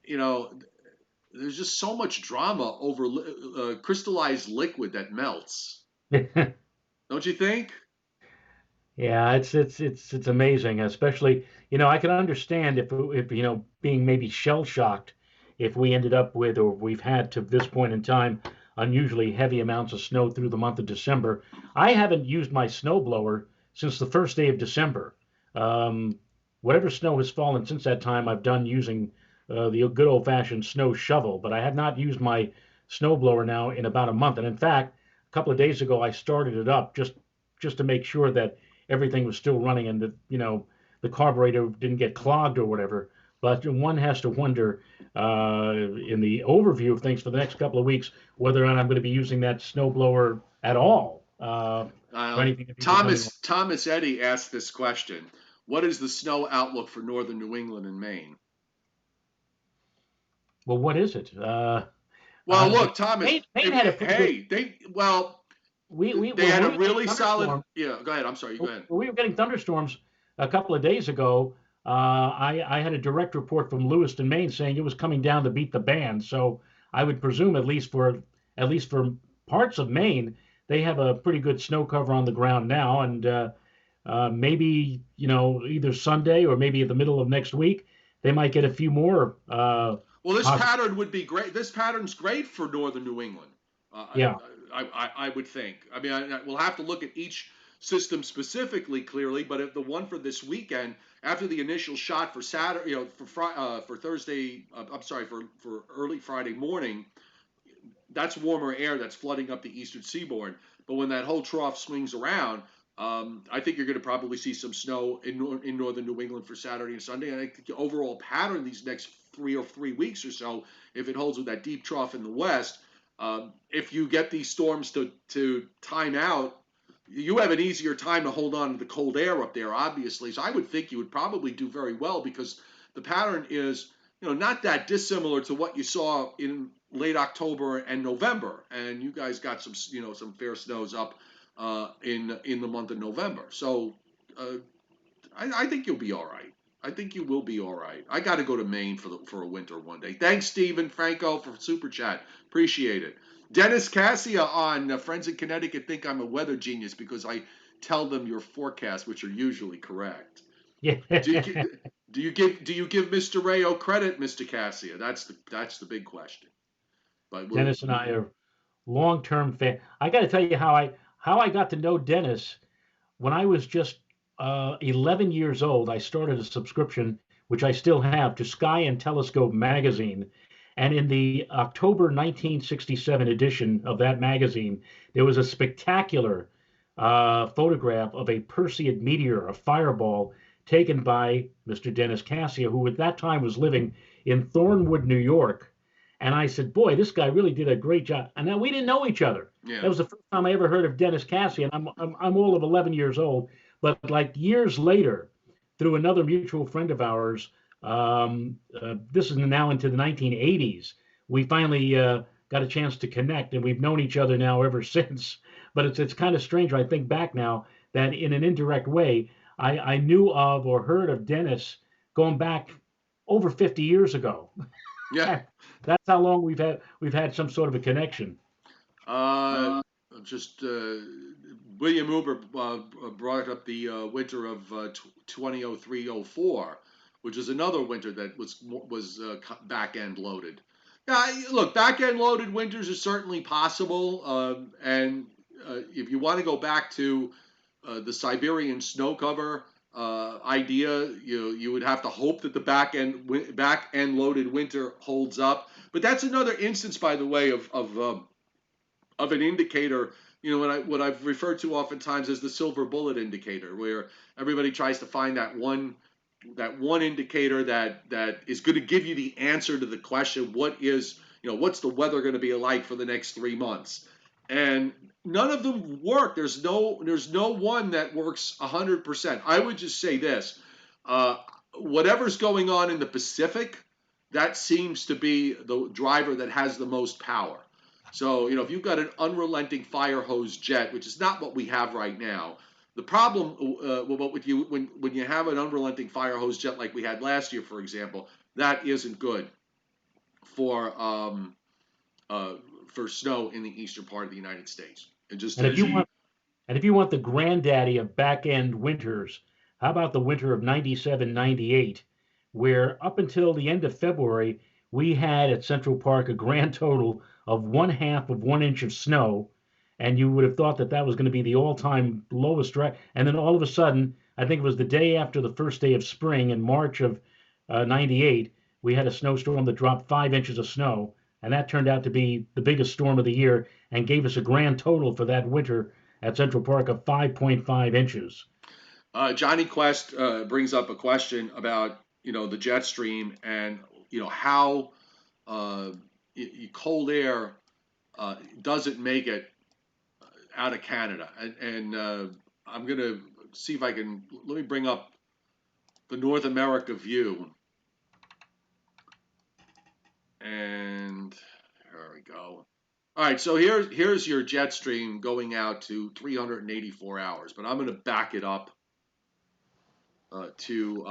you know, there's just so much drama over crystallized liquid that melts. Don't you think? Yeah, it's amazing, especially I can understand if being maybe shell shocked if we ended up with or we've had to this point in time unusually heavy amounts of snow through the month of December. I haven't used my snow blower since the first day of December. Um, Whatever snow has fallen since that time, I've done using the good old-fashioned snow shovel, but I have not used my snow blower now in about a month. And in fact, a couple of days ago, I started it up just to make sure that everything was still running and that the carburetor didn't get clogged or whatever. But one has to wonder in the overview of things for the next couple of weeks whether or not I'm going to be using that snowblower at all for anything that may be coming on. Thomas Eddy asked this question: what is the snow outlook for northern New England and Maine? Well, what is it? Well, look, Thomas. Maine had a pretty good. They had We a were getting really solid. thunderstorms. Yeah, go ahead. I'm sorry. Go ahead. We were getting thunderstorms a couple of days ago. I had a direct report from Lewiston, Maine, saying it was coming down to beat the band. So I would presume at least for parts of Maine, they have a pretty good snow cover on the ground now, and maybe either Sunday or maybe in the middle of next week they might get a few more. Well, this pattern would be great. This pattern's great for northern New England. Yeah. I would think. I mean, we'll have to look at each system specifically, clearly. But if the one for this weekend, after the initial shot for Saturday, for Thursday, I'm sorry, for early Friday morning, that's warmer air that's flooding up the eastern seaboard. But when that whole trough swings around, I think you're going to probably see some snow in northern New England for Saturday and Sunday. And I think the overall pattern these next 3 weeks or so, if it holds with that deep trough in the west, if you get these storms to time out, you have an easier time to hold on to the cold air up there, obviously. So I would think you would probably do very well because the pattern is, not that dissimilar to what you saw in late October and November, and you guys got some fair snows up in the month of November. So I think you'll be all right. I think you will be all right. I got to go to Maine for a winter one day. Thanks, Stephen Franco, for super chat. Appreciate it. Dennis Cassia on Friends in Connecticut think I'm a weather genius because I tell them your forecasts, which are usually correct. Yeah. Do you give Mr. Rayo credit, Mr. Cassia? That's the big question. But Dennis and I are long-term fan. I got to tell you how I got to know Dennis when I was just 11 years old. I started a subscription, which I still have, to Sky and Telescope magazine. And in the October 1967 edition of that magazine, there was a spectacular photograph of a Perseid meteor, a fireball, taken by Mr. Dennis Cassia, who at that time was living in Thornwood, New York. And I said, boy, this guy really did a great job. And now we didn't know each other. Yeah. That was the first time I ever heard of Dennis Cassie, and I'm all of 11 years old. But like years later, through another mutual friend of ours, this is now into the 1980s. We finally got a chance to connect, and we've known each other now ever since. But it's kind of strange. I think back now that in an indirect way, I knew of or heard of Dennis going back over 50 years ago. Yeah. That's how long we've had some sort of a connection. Just William Uber brought up the winter of 2003-04. which is another winter that was back end loaded. Yeah, look, back end loaded winters are certainly possible, and if you want to go back to the Siberian snow cover idea, you would have to hope that the back end loaded winter holds up. But that's another instance, by the way, of an indicator. What I've referred to oftentimes as the silver bullet indicator, where everybody tries to find that one indicator that is going to give you the answer to the question, what's the weather going to be like for the next 3 months? And none of them work. There's no one that works 100%. I would just say this: uh, whatever's going on in the Pacific, that seems to be the driver that has the most power. So, if you've got an unrelenting fire hose jet, which is not what we have right now, the problem with you when you have an unrelenting fire hose jet like we had last year, for example, that isn't good for uh, for snow in the eastern part of the United States. It just And if is. you want And if you want the granddaddy of back end winters, how about the winter of 97, 98, where up until the end of February, we had at Central Park a grand total of 1/2 of 1 inch of snow. And you would have thought that that was going to be the all time lowest. And then all of a sudden, I think it was the day after the first day of spring in March of 98, we had a snowstorm that dropped 5 inches of snow. And that turned out to be the biggest storm of the year and gave us a grand total for that winter at Central Park of 5.5 inches. Johnny Quest brings up a question about the jet stream and how uh, cold air doesn't make it out of Canada, and I'm gonna see if I can. Let me bring up the North America view, and there we go. All right, so here's your jet stream going out to 384 hours, but I'm going to back it up to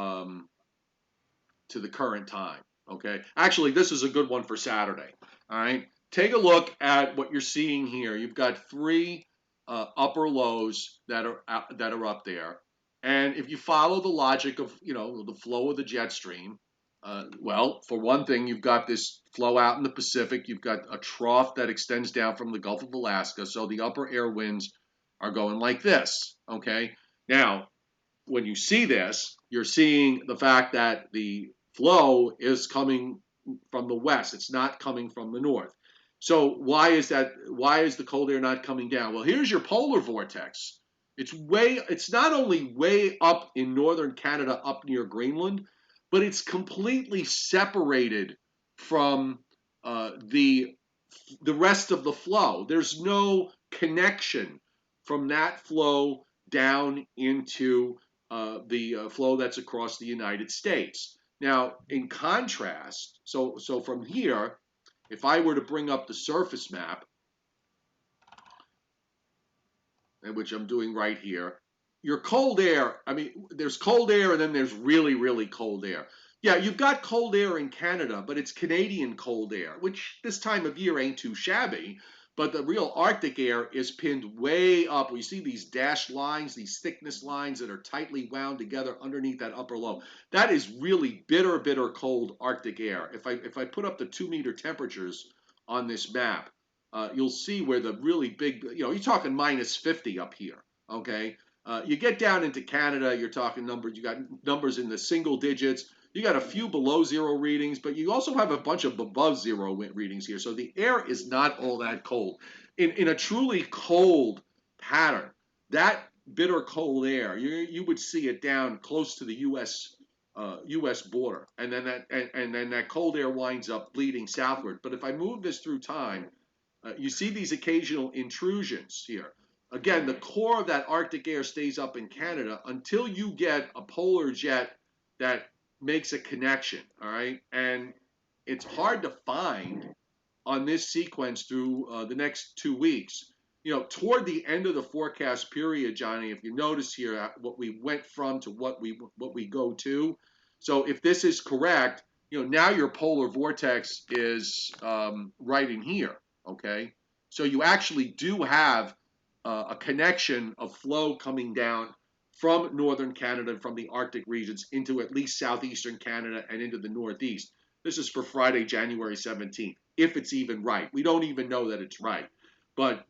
the current time. Okay, actually, this is a good one for Saturday. All right, take a look at what you're seeing here. You've got three upper lows that are up there, and if you follow the logic of the flow of the jet stream, well, for one thing, you've got this flow out in the Pacific. You've got a trough that extends down from the Gulf of Alaska, so the upper air winds are going like this. Okay, now when you see this, you're seeing the fact that the flow is coming from the west. It's not coming from the north. So why is that? Why is the cold air not coming down? Well, here's your polar vortex. It's not only way up in northern Canada, up near Greenland, but it's completely separated from the rest of the flow. There's no connection from that flow down into the flow that's across the United States. Now, in contrast, so from here, if I were to bring up the surface map, which I'm doing right here, your cold air, I mean, there's cold air and then there's really, really cold air. Yeah, you've got cold air in Canada, but it's Canadian cold air, which this time of year ain't too shabby. But the real Arctic air is pinned way up. We see these dashed lines, these thickness lines that are tightly wound together underneath that upper low. That is really bitter, bitter cold Arctic air. If I put up the 2 meter temperatures on this map, you'll see where the really big, you're talking minus 50 up here. Okay. You get down into Canada, you're talking numbers, you got numbers in the single digits. You got a few below zero readings, but you also have a bunch of above zero readings here. So the air is not all that cold. In a truly cold pattern, that bitter cold air, you would see it down close to the U.S. border, and then that cold air winds up bleeding southward. But if I move this through time, you see these occasional intrusions here. Again, the core of that Arctic air stays up in Canada until you get a polar jet that makes a connection, all right? And it's hard to find on this sequence through the next 2 weeks. Toward the end of the forecast period, Johnny, if you notice here what we went from to what we go to. So if this is correct, now your polar vortex is right in here. Okay, so you actually do have a connection of flow coming down from northern Canada and from the Arctic regions into at least southeastern Canada and into the Northeast. This is for Friday, January 17th, if it's even right. We don't even know that it's right. But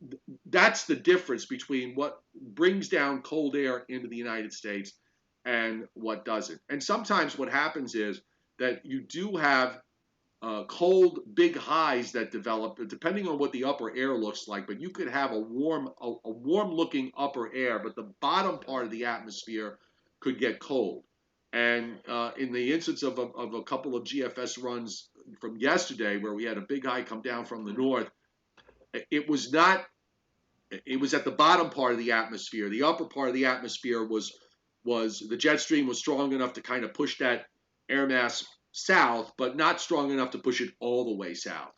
that's the difference between what brings down cold air into the United States and what doesn't. And sometimes what happens is that you do have cold big highs that develop depending on what the upper air looks like, but you could have a warm looking upper air, but the bottom part of the atmosphere could get cold. And in the instance of a couple of GFS runs from yesterday where we had a big high come down from the north, it was not it was at the bottom part of the atmosphere. The upper part of the atmosphere was the jet stream was strong enough to kind of push that air mass south, but not strong enough to push it all the way south.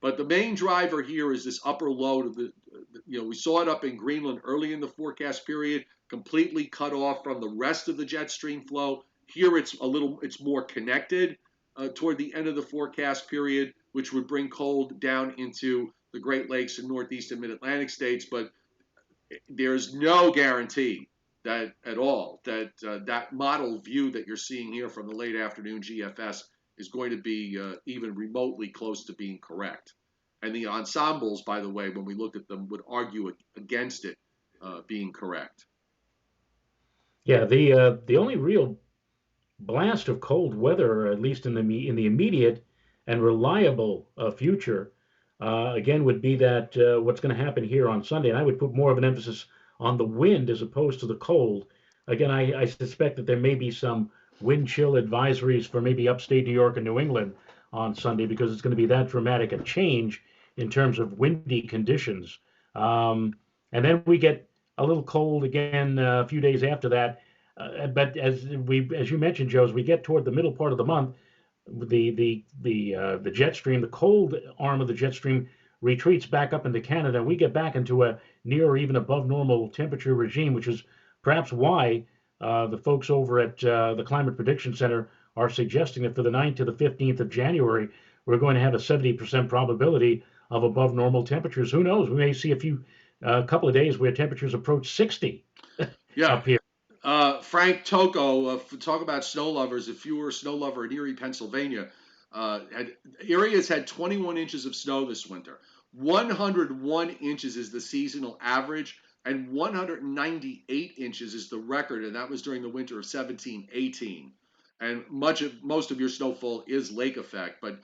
But the main driver here is this upper low to we saw it up in Greenland early in the forecast period, completely cut off from the rest of the jet stream flow. Here it's more connected toward the end of the forecast period, which would bring cold down into the Great Lakes and Northeast and Mid-Atlantic states. But there's no guarantee that at all that that model view that you're seeing here from the late afternoon GFS is going to be even remotely close to being correct. And the ensembles, by the way, when we looked at them, would argue against it being correct. Yeah, the only real blast of cold weather, at least in the immediate and reliable future, again would be that what's going to happen here on Sunday. And I would put more of an emphasis on the wind as opposed to the cold. Again, I suspect that there may be some wind chill advisories for maybe upstate New York and New England on Sunday because it's going to be that dramatic a change in terms of windy conditions. And then we get a little cold again a few days after that. But as you mentioned, Joe, as we get toward the middle part of the month, the jet stream, the cold arm of the jet stream, retreats back up into Canada. We get back into a near or even above normal temperature regime, which is perhaps why the folks over at the Climate Prediction Center are suggesting that for the 9th to the 15th of January, we're going to have a 70% probability of above normal temperatures. Who knows? We may see a couple of days where temperatures approach 60 up here. Frank Tocco, talk about snow lovers. If you were a snow lover in Erie, Pennsylvania, Erie has had 21 inches of snow this winter. 101 inches is the seasonal average, and 198 inches is the record, and that was during the winter of 17-18. And most of your snowfall is lake effect, but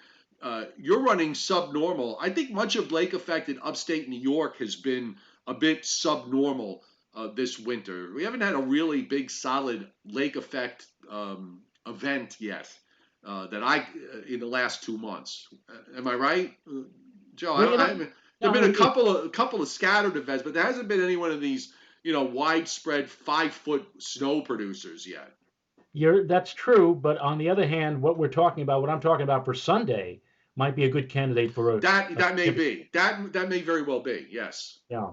you're running subnormal. I think much of lake effect in upstate New York has been a bit subnormal this winter. We haven't had a really big, solid lake effect event yet in the last 2 months. Am I right, Joe? Well, there've been a couple of scattered events, but there hasn't been any one of these, widespread 5-foot snow producers yet. That's true, but on the other hand, what I'm talking about for Sunday, might be a good candidate for that may be that may very well be. Yes. Yeah.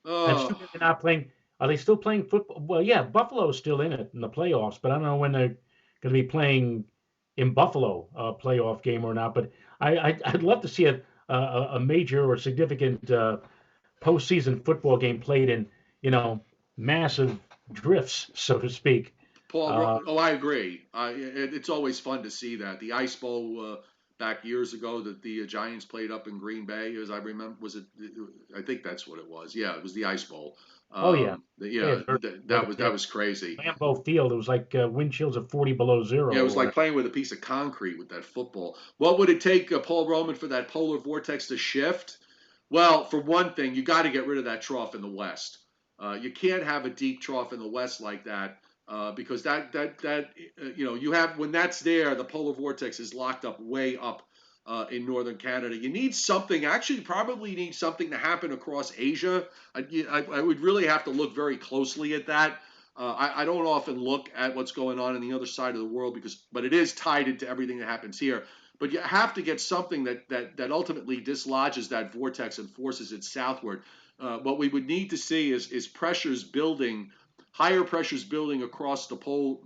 And still they're not playing. Are they still playing football? Well, yeah, Buffalo's still in it in the playoffs, but I don't know when they're going to be playing in Buffalo playoff game or not. But I'd love to see a major or significant postseason football game played in massive drifts, so to speak. Paul, I agree. It's always fun to see that. The Ice Bowl back years ago that the Giants played up in Green Bay, as I remember, I think that's what it was. Yeah, it was the Ice Bowl. That was crazy. Lambeau Field, it was like wind chills of 40 below zero. Yeah, it was like playing with a piece of concrete with that football. What would it take, Paul Roman, for that polar vortex to shift? Well, for one thing, you got to get rid of that trough in the west. You can't have a deep trough in the west like that. Because you have, when that's there, the polar vortex is locked up way up in northern Canada. You need something, actually probably need something to happen across Asia. I would really have to look very closely at that. I don't often look at what's going on the other side of the world but it is tied into everything that happens here. But you have to get something that ultimately dislodges that vortex and forces it southward. What we would need to see is pressures building, higher pressures building across the pole,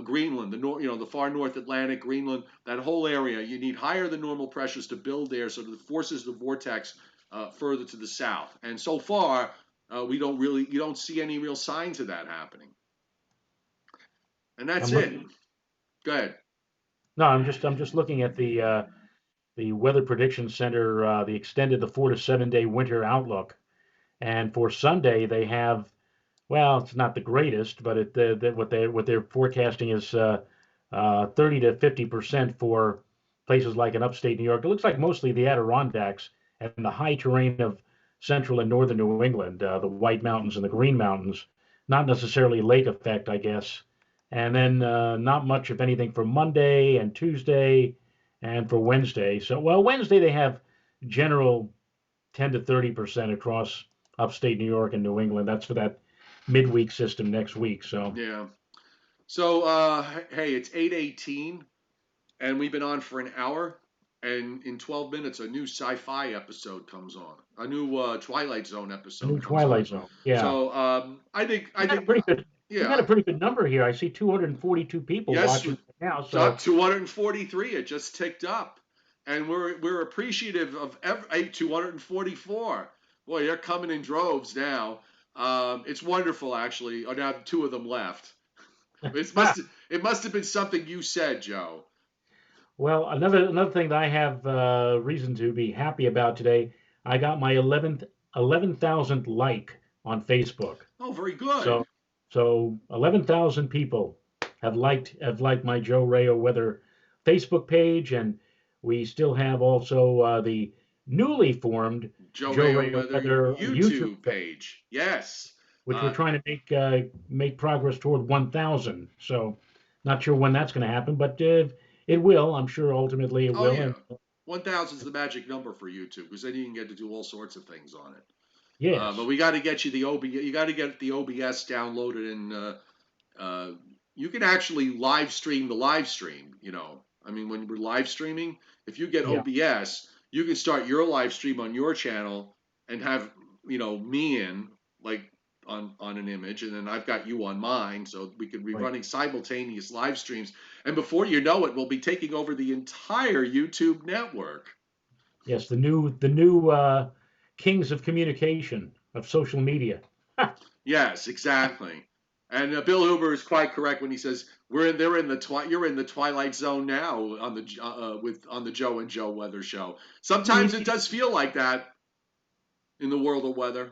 Greenland, the far North Atlantic, Greenland, that whole area. You need higher than normal pressures to build there, so that it forces the vortex further to the south. And so far, you don't see any real signs of that happening. And that's I'm it. looking. Go ahead. No, I'm just looking at the Weather Prediction Center, the extended the 4 to 7 day winter outlook, and for Sunday they have, well, it's not the greatest, but what they're forecasting is 30 to 50% for places like in upstate New York. It looks like mostly the Adirondacks and the high terrain of central and northern New England, the White Mountains and the Green Mountains. Not necessarily lake effect, I guess. And then not much, if anything, for Monday and Tuesday and for Wednesday. So, well, Wednesday they have general 10 to 30% across upstate New York and New England. That's for that midweek system next week. So, Yeah. So, hey, it's 8:18, and we've been on for an hour. And in 12 minutes, a new sci-fi episode comes on. A new Twilight Zone a new episode comes on. Twilight Zone. Yeah. So, We got a pretty good we got yeah, a pretty good number here. I see 242 people yes, watching right now. it's up So 243. It just ticked up, and we're appreciative of 244. Boy, they're coming in droves now. It's wonderful, actually. Oh, now two of them left. It must have been something you said, Joe. well, another thing that I have reason to be happy about today, I got my 11,000th like on Facebook. Oh, very good. So so 11,000 people have liked my Joe Rayo Weather Facebook page, and we still have also the newly formed Joe Joe Rayo Rayo Weather Weather YouTube YouTube page, page. Yes. which we're Uh, trying to make progress toward 1,000. So not sure when that's going to happen, but it will. I'm sure ultimately it oh will. yeah. And 1,000 is the magic number for YouTube because then you can get to do all sorts of things on it. But yes, we got to get you the OBS. You got to get the OBS downloaded, and uh, you can actually live stream the live stream. I mean, when we're live streaming, if you get yeah, OBS, you can start your live stream on your channel and have me in like on an image, and then I've got you on mine, so we could be right. running simultaneous live streams. And before you know it, we'll be taking over the entire YouTube network. Yes, the new kings of communication of social media. Yes, exactly. And Bill Huber is quite correct when he says you're in the Twilight Zone now on the on the Joe and Joe Weather Show. Sometimes it does feel like that in the world of weather.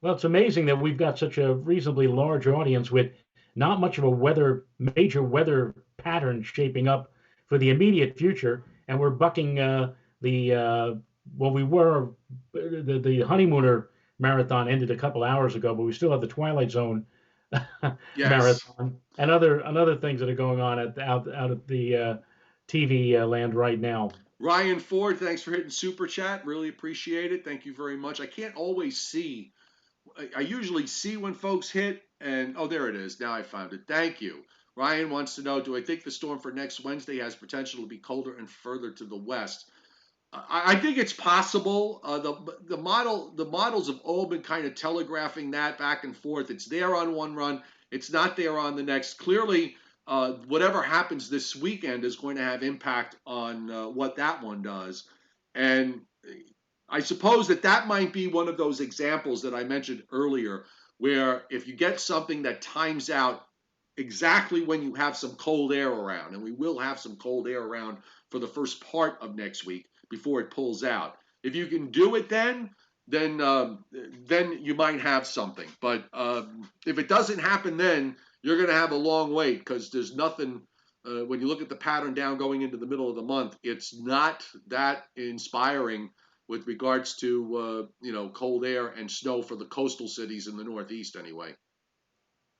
Well, it's amazing that we've got such a reasonably large audience with not much of a major weather pattern shaping up for the immediate future, and we're bucking the well, we were the honeymooner marathon ended a couple hours ago, but we still have the Twilight Zone Yes. marathon and other things that are going on out at the TV land right now. Ryan Ford, thanks for hitting super chat. Really appreciate it. Thank you very much. I can't always see. I usually see when folks hit, and oh, there it is. Now I found it. Thank you. Ryan wants to know, do I think the storm for next Wednesday has potential to be colder and further to the west? I think it's possible. The models have all been kind of telegraphing that back and forth. It's there on one run. It's not there on the next. Clearly, whatever happens this weekend is going to have impact on what that one does. And I suppose that might be one of those examples that I mentioned earlier, where if you get something that times out exactly when you have some cold air around, and we will have some cold air around for the first part of next week before it pulls out. If you can do it then you might have something. But if it doesn't happen, then you're going to have a long wait because there's nothing. When you look at the pattern down going into the middle of the month, it's not that inspiring with regards to cold air and snow for the coastal cities in the Northeast anyway.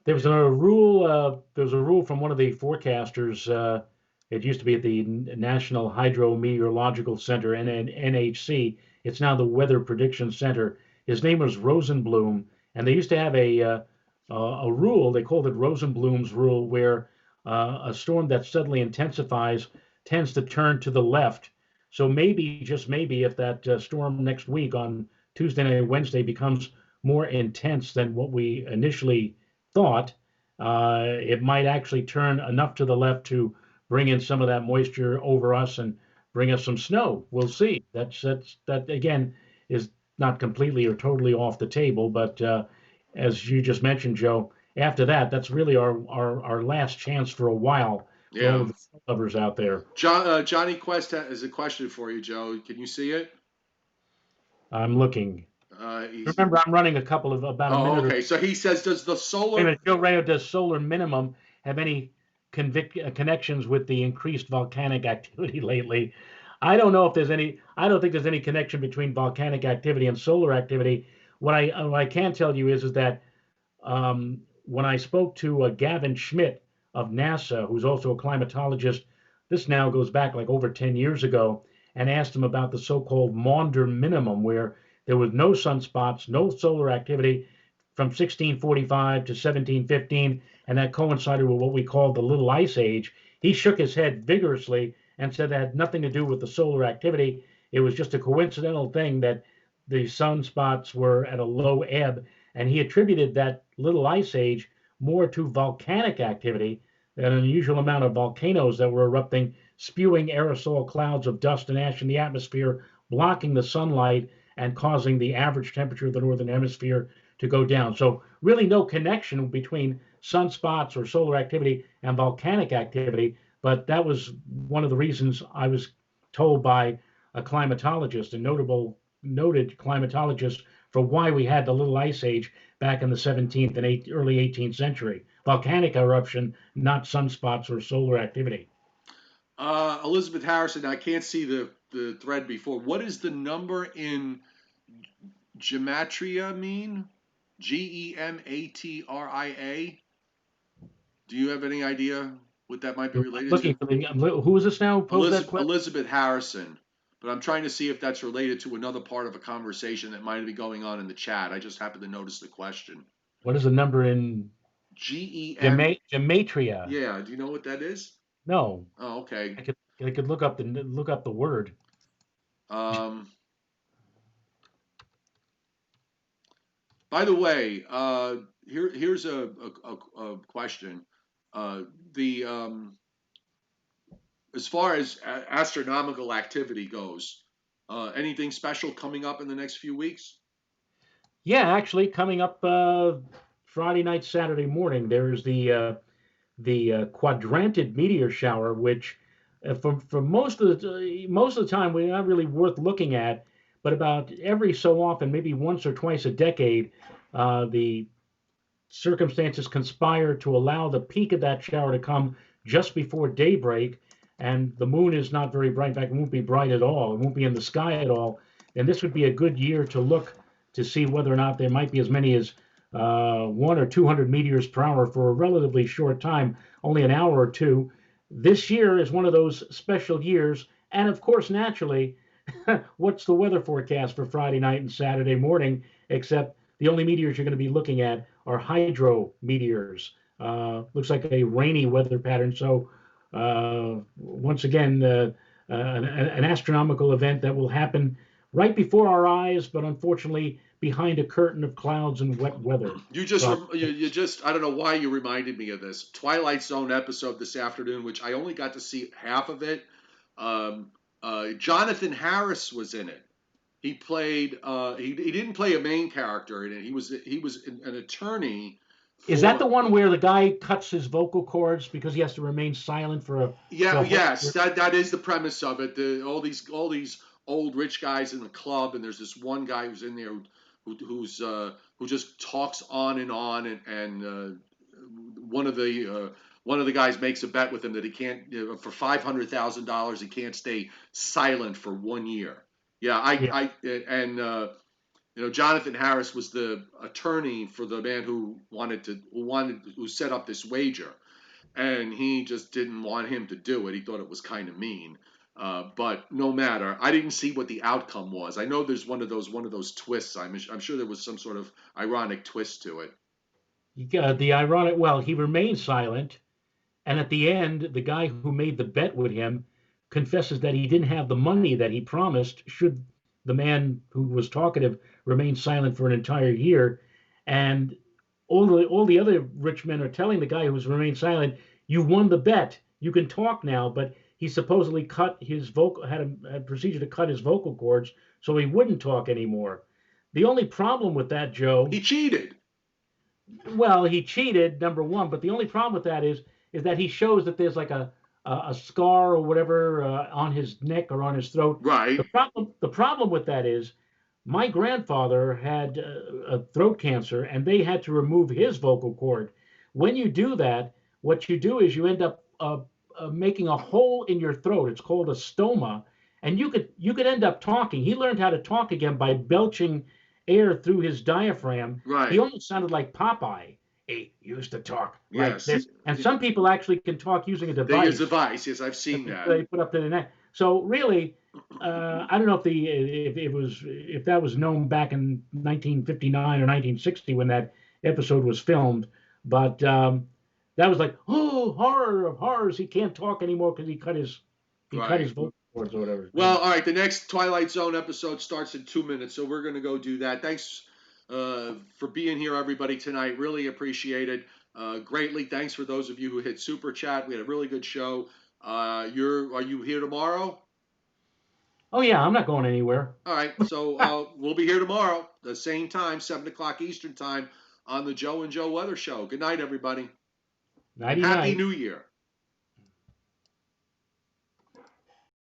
There was a rule from one of the forecasters. It used to be at the National Hydrometeorological Center, NHC. It's now the Weather Prediction Center. His name was Rosenblum, and they used to have a rule. They called it Rosenblum's rule, where a storm that suddenly intensifies tends to turn to the left. So maybe, just maybe, if that storm next week on Tuesday and Wednesday becomes more intense than what we initially thought, it might actually turn enough to the left to bring in some of that moisture over us and bring us some snow. We'll see. That again is not completely or totally off the table, but as you just mentioned, Joe, after that, that's really our last chance for a while for all Yeah. of the lovers out there. Johnny Quest has a question for you, Joe. Can you see it? I'm looking. He's Remember, I'm running a couple of about a Oh, minute or okay. So he says, does the wait a solar? minute. Joe Rayo, does solar minimum have any connections with the increased volcanic activity lately? I don't know if there's any. I don't think there's any connection between volcanic activity and solar activity. What I can tell you is that when I spoke to Gavin Schmidt of NASA, who's also a climatologist, this now goes back like over 10 years ago, and asked him about the so-called Maunder minimum, where there was no sunspots, no solar activity from 1645 to 1715, and that coincided with what we call the Little Ice Age. He shook his head vigorously and said that had nothing to do with the solar activity. It was just a coincidental thing that the sunspots were at a low ebb, and he attributed that Little Ice Age more to volcanic activity, an unusual amount of volcanoes that were erupting, spewing aerosol clouds of dust and ash in the atmosphere, blocking the sunlight and causing the average temperature of the northern hemisphere to go down. So really no connection between sunspots or solar activity and volcanic activity, but that was one of the reasons I was told by a climatologist, a noted climatologist, for why we had the Little Ice Age back in the 17th and early 18th century. Volcanic eruption, not sunspots or solar activity. Elizabeth Harrison, I can't see the thread before. What is the number in gematria mean? Gematria. Do you have any idea what that might be related Looking to? for the, who is this now who posed that question? Elizabeth Harrison. But I'm trying to see if that's related to another part of a conversation that might be going on in the chat. I just happened to notice the question. What is the number in GEM. gematria? Yeah, do you know what that is? No, Oh, okay. I could look up the word. Um, by the way, here's a question. Uh, the As far as astronomical activity goes, anything special coming up in the next few weeks? Yeah, actually, coming up Friday night, Saturday morning, there's the quadranted meteor shower, which for most of the time we're not really worth looking at, but about every so often, maybe once or twice a decade, the circumstances conspire to allow the peak of that shower to come just before daybreak, and the moon is not very bright. In fact, it won't be bright at all. It won't be in the sky at all. And this would be a good year to look to see whether or not there might be as many as 1 or 200 meteors per hour for a relatively short time, only an hour or two. This year is one of those special years. And of course, naturally, what's the weather forecast for Friday night and Saturday morning, except the only meteors you're going to be looking at are hydro meteors. Looks like a rainy weather pattern. So, once again, an astronomical event that will happen right before our eyes, but unfortunately behind a curtain of clouds and wet weather. So, You just I don't know why you reminded me of this Twilight Zone episode this afternoon, which I only got to see half of it. Um, Jonathan Harris was in it. He played. He didn't play a main character in it. He was an attorney is that the for. one where the guy cuts his vocal cords because he has to remain silent for Yeah, a whole yes, year? that is the premise of it. All these old rich guys in the club, and there's this one guy who's in there who just talks on, and one of the one of the guys makes a bet with him that he can't for $500,000 he can't stay silent for 1 year. Yeah, Yeah, I and Jonathan Harris was the attorney for the man who set up this wager, and he just didn't want him to do it. He thought it was kind of mean. But no matter, I didn't see what the outcome was. I know there's one of those twists. I'm sure there was some sort of ironic twist to it. the ironic. Well, he remained silent. And at the end, the guy who made the bet with him confesses that he didn't have the money that he promised should the man who was talkative remain silent for an entire year. And all the other rich men are telling the guy who's remained silent, "You won the bet. You can talk now." But he supposedly cut his vocal had a procedure to cut his vocal cords so he wouldn't talk anymore. The only problem with that, Joe, He cheated. well, he cheated, number one, but the only problem with that is that he shows that there's like a scar or whatever on his neck or on his throat. Right. The problem with that is my grandfather had a throat cancer, and they had to remove his vocal cord. When you do that, what you do is you end up making a hole in your throat. It's called a stoma, and you could end up talking. He learned how to talk again by belching air through his diaphragm. He Right. almost sounded like Popeye. He used to talk like Yes. this, and some people actually can talk using a They use a device device. Yes, I've that seen that. they put up to the neck. So really, I don't know if that was known back in 1959 or 1960 when that episode was filmed, but that was like, oh, horror of horrors! He can't talk anymore because he cut his Right. vocal cords or whatever. Well, all right. The next Twilight Zone episode starts in 2 minutes, so we're going to go do that. Thanks for being here, everybody, tonight. Really appreciate it greatly. Thanks for those of you who hit super chat. We had a really good show. Are you here tomorrow? Oh yeah, I'm not going anywhere. All right. So we'll be here tomorrow, the same time, 7 o'clock Eastern time, on the Joe and Joe Weather Show. Good night, everybody, and Nighty Happy night. New Year.